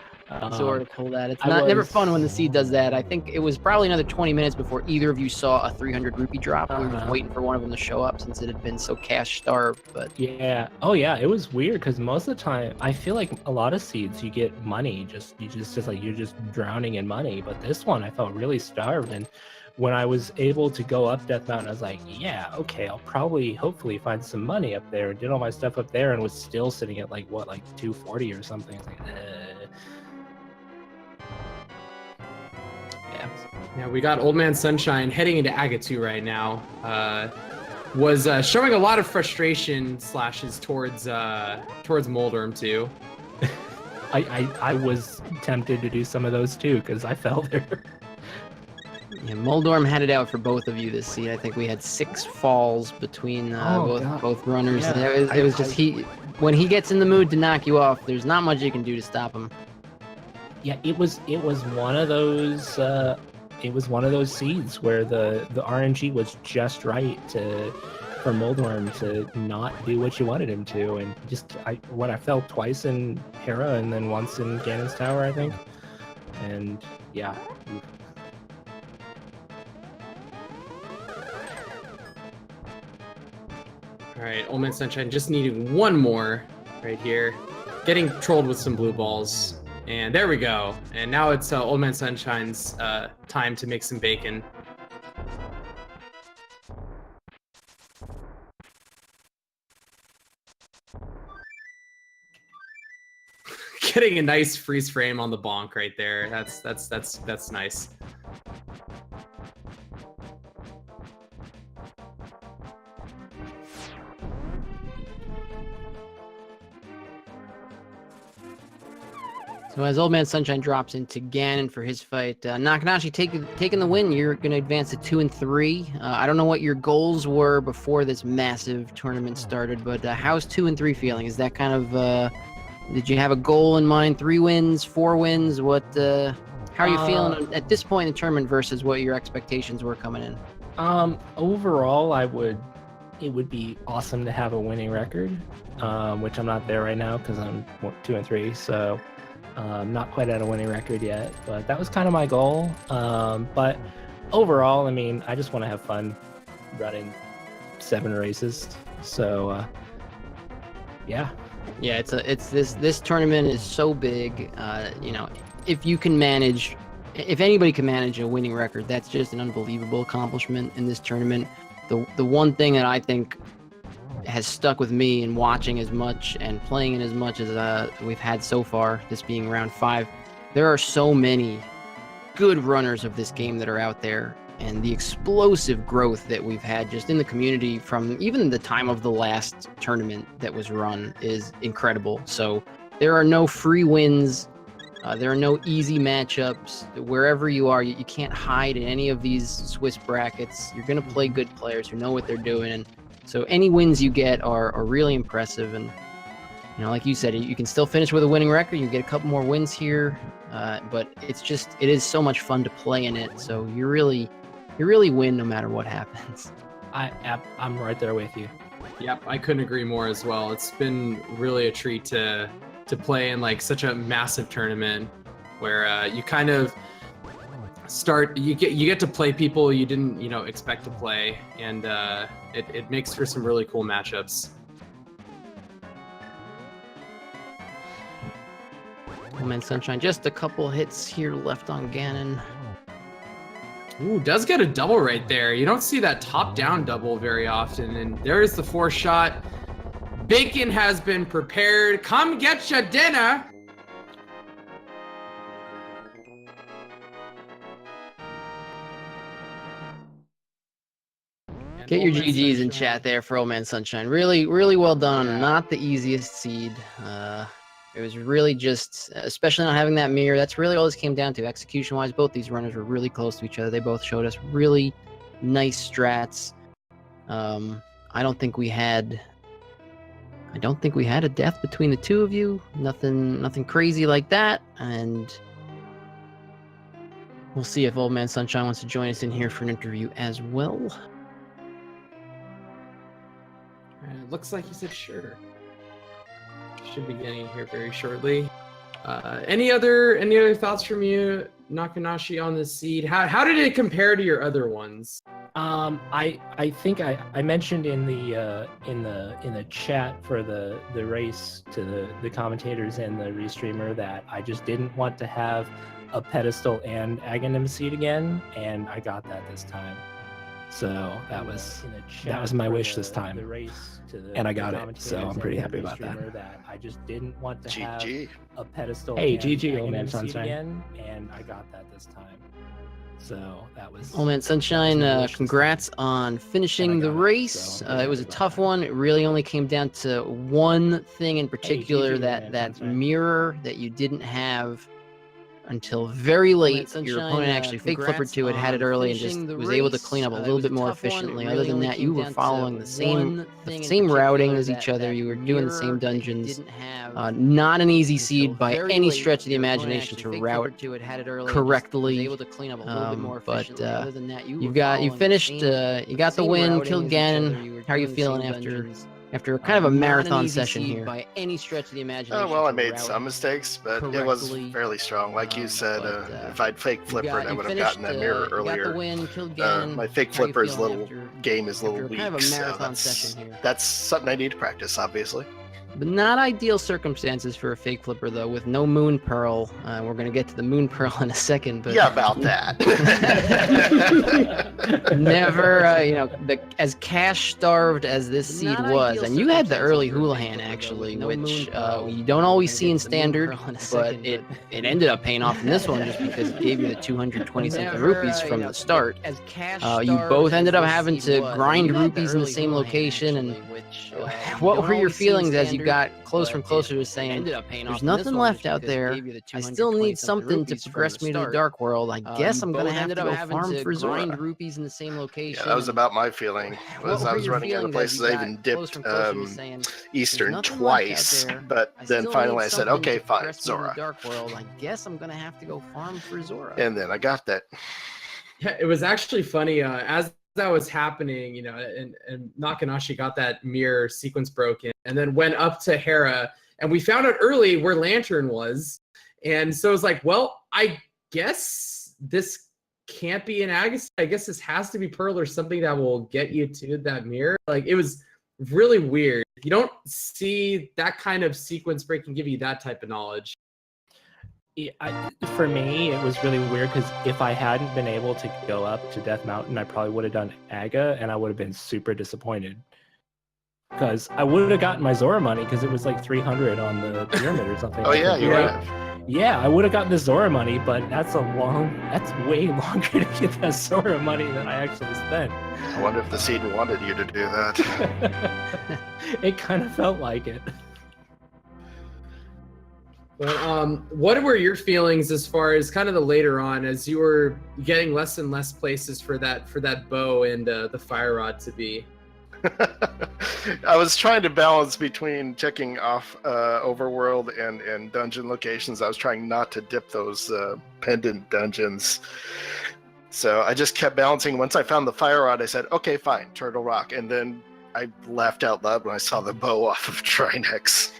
Zora to pull that. It's never fun when the seed does that. I think it was probably another 20 minutes before either of you saw a 300 rupee drop. We were just waiting for one of them to show up since it had been so cash starved. But yeah, it was weird because most of the time I feel like a lot of seeds you get money, you're just drowning in money. But this one I felt really starved, and when I was able to go up Death Mountain, I was like, yeah, okay, I'll hopefully find some money up there, and did all my stuff up there, and was still sitting at like 240 or something. Like, Yeah, we got OldManSunshine heading into Agatu right now. Was showing a lot of frustration slashes towards Moldorm too. I was tempted to do some of those too because I fell there. Yeah, Moldorm had it out for both of you this seed. I think we had 6 falls between both runners. Yeah, it was just when he gets in the mood to knock you off, there's not much you can do to stop him. Yeah, it was one of those. It was one of those seeds where the RNG was just right for Moldorm to not do what you wanted him to, and I fell twice in Hera and then once in Ganon's Tower, I think, and yeah. All right, OldManSunshine just needing one more right here. Getting trolled with some blue balls. And there we go. And now it's OldManSunshine's time to make some bacon. Getting a nice freeze frame on the bonk right there. That's nice. So as OldManSunshine drops into Ganon for his fight, Nakenashi taking the win. You're going to advance to 2 and 3. I don't know what your goals were before this massive tournament started, but how's 2 and 3 feeling? Is that kind of did you have a goal in mind? 3 wins, 4 wins? What? How are you feeling at this point in the tournament versus what your expectations were coming in? Overall, it would be awesome to have a winning record, which I'm not there right now because I'm 2 and 3. So. Not quite at a winning record yet, but that was kind of my goal. But overall, I mean, I just want to have fun running 7 races. So, yeah. Yeah, this tournament is so big. You know, if anybody can manage a winning record, that's just an unbelievable accomplishment in this tournament. The one thing that I think has stuck with me in watching as much and playing it as much as we've had so far, this being round 5, there are so many good runners of this game that are out there, and the explosive growth that we've had just in the community from even the time of the last tournament that was run is incredible. So there are no free wins, there are no easy matchups. Wherever you are, you can't hide in any of these Swiss brackets. You're going to play good players who know what they're doing, and so any wins you get are really impressive. And, you know, like you said, you can still finish with a winning record. You get a couple more wins here, but it is so much fun to play in it. So you really win no matter what happens. I'm right there with you. Yep, I couldn't agree more as well. It's been really a treat to play in like such a massive tournament where you kind of you get to play people you didn't expect to play, and it makes for some really cool matchups. OldManSunshine, just a couple hits here left on Ganon. Ooh, does get a double right there. You don't see that top-down double very often, and there's the 4 shot. Bacon has been prepared. Come get your dinner. Get your GGs in chat there for OldManSunshine. Really, really well done. Yeah. Not the easiest seed. It was really just, especially not having that mirror, that's really all this came down to. Execution-wise, both these runners were really close to each other. They both showed us really nice strats. I don't think we had a death between the two of you. Nothing crazy like that. And we'll see if OldManSunshine wants to join us in here for an interview as well. It looks like he said sure. Should be getting here very shortly. Any other thoughts from you, Nakenashi, on this seed? How did it compare to your other ones? I think I mentioned in the chat for the race to the commentators and the restreamer that I just didn't want to have a pedestal and Aghanim seed again, and I got that this time. So that was my wish this time, and I got it. So I'm pretty happy about that. I just didn't want to have a pedestal. Hey, GG, OldManSunshine again, and I got that this time. So that was OldManSunshine. Congrats on finishing the race. It was a tough one. It really only came down to one thing in particular, that mirror that you didn't have until very late. Your opponent actually fake flippered to it, had it early, and just was able to clean up a little bit more efficiently. Other than that, you were following the same routing as each other. You were doing the same dungeons. Not an easy seed by any stretch of the imagination to route correctly. But you finished. You got the win, killed Ganon. How are you feeling after kind of a marathon session here? By any stretch of the imagination. Well, I made some mistakes, but it was fairly strong. Like you said, if I'd fake flippered, I would have gotten that mirror earlier. My fake flipper's game is a little weak, so that's something I need to practice, obviously. But not ideal circumstances for a fake flipper, though, with no Moon Pearl. We're going to get to the Moon Pearl in a second. But yeah, about that. Never, as cash-starved as this seed was, and you had the early Houlihan, actually, which you don't always see in Standard, but it ended up paying off in this one just because it gave you the 220-something rupees from the start. You both ended up having to grind rupees in the same location, and what were your feelings as you got closer and closer to saying, there's nothing left out there. I still need something to progress me to the dark world. I guess I'm going to have to go farm for Zora. Rupees in the same location. Yeah, that was about my feeling. I was running out of places. I even dipped Eastern twice, but then finally I said, okay, fine, Zora. Dark world. I guess I'm going to have to go farm for Zora. And then I got that. Yeah, it was actually funny as that was happening, you know, and Nakenashi got that mirror sequence broken and then went up to Hera, and we found out early where Lantern was. And so it was like, well, I guess this can't be an Agassi. I guess this has to be Pearl or something that will get you to that mirror. Like, it was really weird. You don't see that kind of sequence break and give you that type of knowledge. Yeah, for me, it was really weird because if I hadn't been able to go up to Death Mountain, I probably would have done Aga, and I would have been super disappointed. Because I would have gotten my Zora money because it was like 300 on the pyramid or something. Oh yeah, you're right. Yeah, I would have gotten the Zora money, but that's way longer to get that Zora money than I actually spent. I wonder if the seed wanted you to do that. It kind of felt like it. But what were your feelings as far as kind of the later on, as you were getting less and less places for that bow and the fire rod to be? I was trying to balance between checking off overworld and dungeon locations. I was trying not to dip those pendant dungeons. So I just kept balancing. Once I found the fire rod, I said, okay, fine, Turtle Rock. And then I laughed out loud when I saw the bow off of Trinex.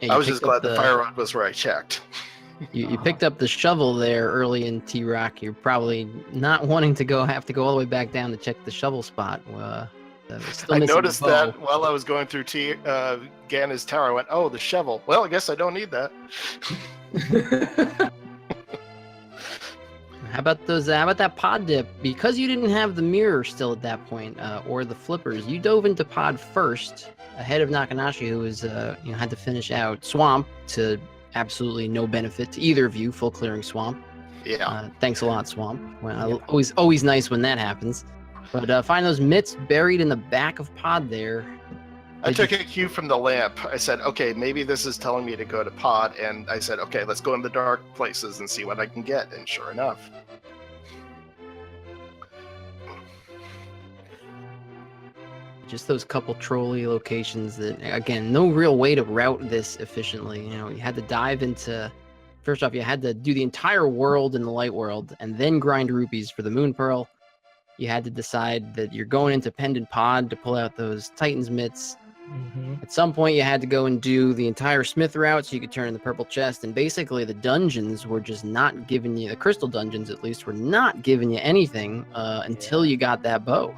Yeah, I was just glad the fire rod was where I checked. You picked up the shovel there early in T-Rock. You're probably not wanting to have to go all the way back down to check the shovel spot. I noticed that while I was going through Ganna's tower. I went, oh, the shovel. Well, I guess I don't need that. How about that pod dip? Because you didn't have the mirror still at that point, or the flippers, you dove into pod first, ahead of Nakenashi, who was had to finish out Swamp to absolutely no benefit to either of you, full clearing Swamp. Yeah. Thanks a lot, Swamp. Well, always nice when that happens. But find those mitts buried in the back of pod there. I took a cue from the lamp. I said, okay, maybe this is telling me to go to pod, and I said, okay, let's go in the dark places and see what I can get. And sure enough. Just those couple trolley locations that, again, no real way to route this efficiently. You know, you had to dive into, first off, you had to do the entire world in the light world and then grind rupees for the moon pearl. You had to decide that you're going into pendant pod to pull out those Titan's mitts. Mm-hmm. At some point, you had to go and do the entire Smith route so you could turn in the purple chest. And basically, the dungeons were just not giving you, the crystal dungeons at least, were not giving you anything until you got that bow.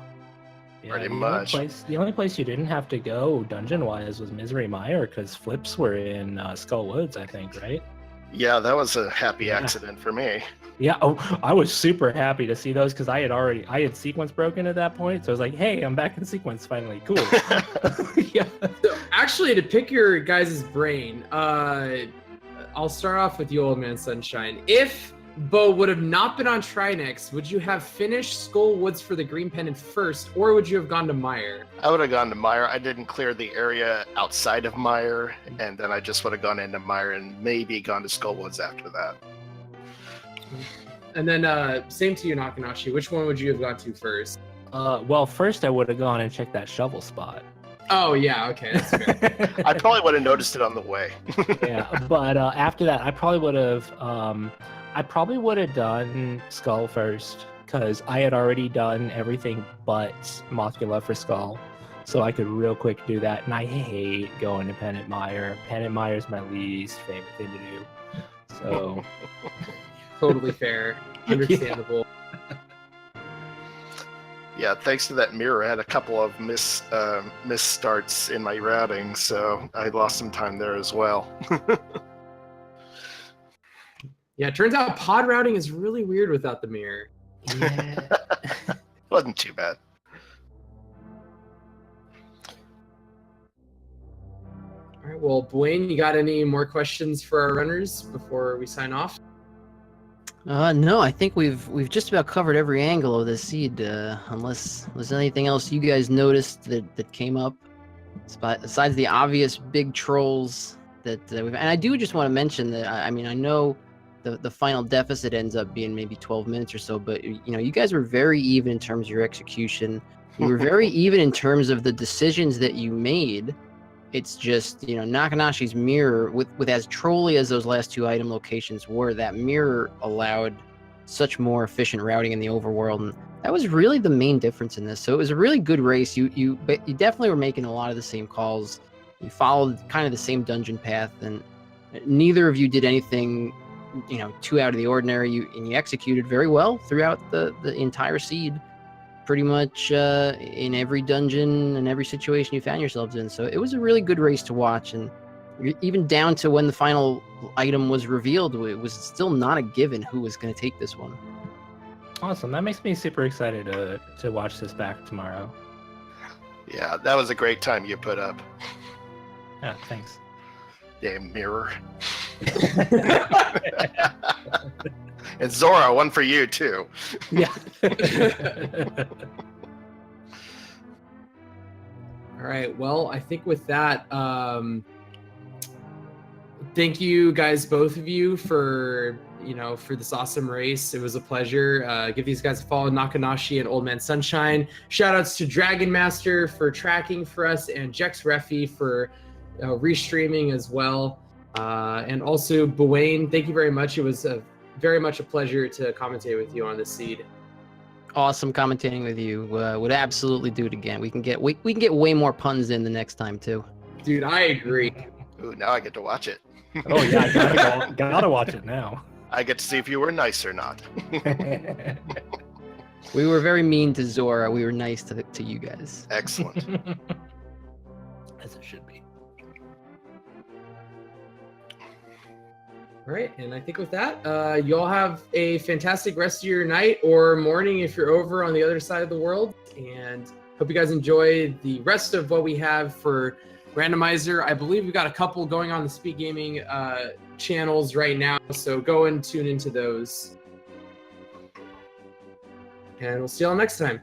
Yeah, Pretty much. The only place you didn't have to go dungeon-wise was Misery Mire, because flips were in Skull Woods, I think, right? Yeah, that was a happy accident for me. Yeah, I was super happy to see those because I had sequence broken at that point, so I was like, hey, I'm back in sequence finally. Cool. Yeah. So actually, to pick your guys' brain, I'll start off with you, OldManSunshine. If Bo would have not been on Trinex, would you have finished Skull Woods for the green pendant first, or would you have gone to Mire? I would have gone to Mire. I didn't clear the area outside of Mire, and then I just would have gone into Mire and maybe gone to Skull Woods after that. And then same to you, Nakenashi. Which one would you have gone to first? Well, first I would have gone and checked that shovel spot. Oh, yeah, okay, that's fair. I probably would have noticed it on the way. Yeah, but after that, I probably would have done Skull first, because I had already done everything but Mothula for Skull, so I could real quick do that, and I hate going to Pendant Mire. Pendant Mire is my least favorite thing to do, so... Totally fair. Understandable. Yeah, thanks to that mirror, I had a couple of misstarts in my routing, so I lost some time there as well. Yeah, it turns out pod routing is really weird without the mirror. Yeah. Wasn't too bad. All right, well, Blaine, you got any more questions for our runners before we sign off? No, I think we've just about covered every angle of this seed, unless there's anything else you guys noticed that came up, besides the obvious big trolls that we've. And I do just want to mention that I mean I know the final deficit ends up being maybe 12 minutes or so, but you guys were very even in terms of your execution. You were very even in terms of the decisions that you made. It's just, Nakenashi's mirror, with as trolly as those last 2 item locations were, that mirror allowed such more efficient routing in the overworld, and that was really the main difference in this. So it was a really good race. But you definitely were making a lot of the same calls. You followed kind of the same dungeon path, and neither of you did anything, too out of the ordinary. And you executed very well throughout the entire seed. Pretty much in every dungeon and every situation you found yourselves in. So it was a really good race to watch, and even down to when the final item was revealed, it was still not a given who was going to take this one. Awesome. That makes me super excited to watch this back tomorrow. Yeah, that was a great time you put up. Yeah, thanks. Damn mirror. And Zora, one for you too. Yeah. All right. Well, I think with that, thank you guys, both of you, for this awesome race. It was a pleasure. Give these guys a follow, Nakenashi and OldManSunshine. Shout outs to Dragon Master for tracking for us, and Jex Refi for restreaming as well. And also Buwain, thank you very much. It was very much a pleasure to commentate with you on this seed. Awesome commentating with you. Would absolutely do it again. We can get way more puns in the next time too. Dude, I agree. Ooh, now I get to watch it. Oh yeah, I gotta watch it now. I get to see if you were nice or not. We were very mean to Zora. We were nice to you guys. Excellent. As it should be. All right, and I think with that, you all have a fantastic rest of your night or morning if you're over on the other side of the world, and hope you guys enjoy the rest of what we have for Randomizer. I believe we've got a couple going on the Speed Gaming channels right now, so go and tune into those. And we'll see y'all next time.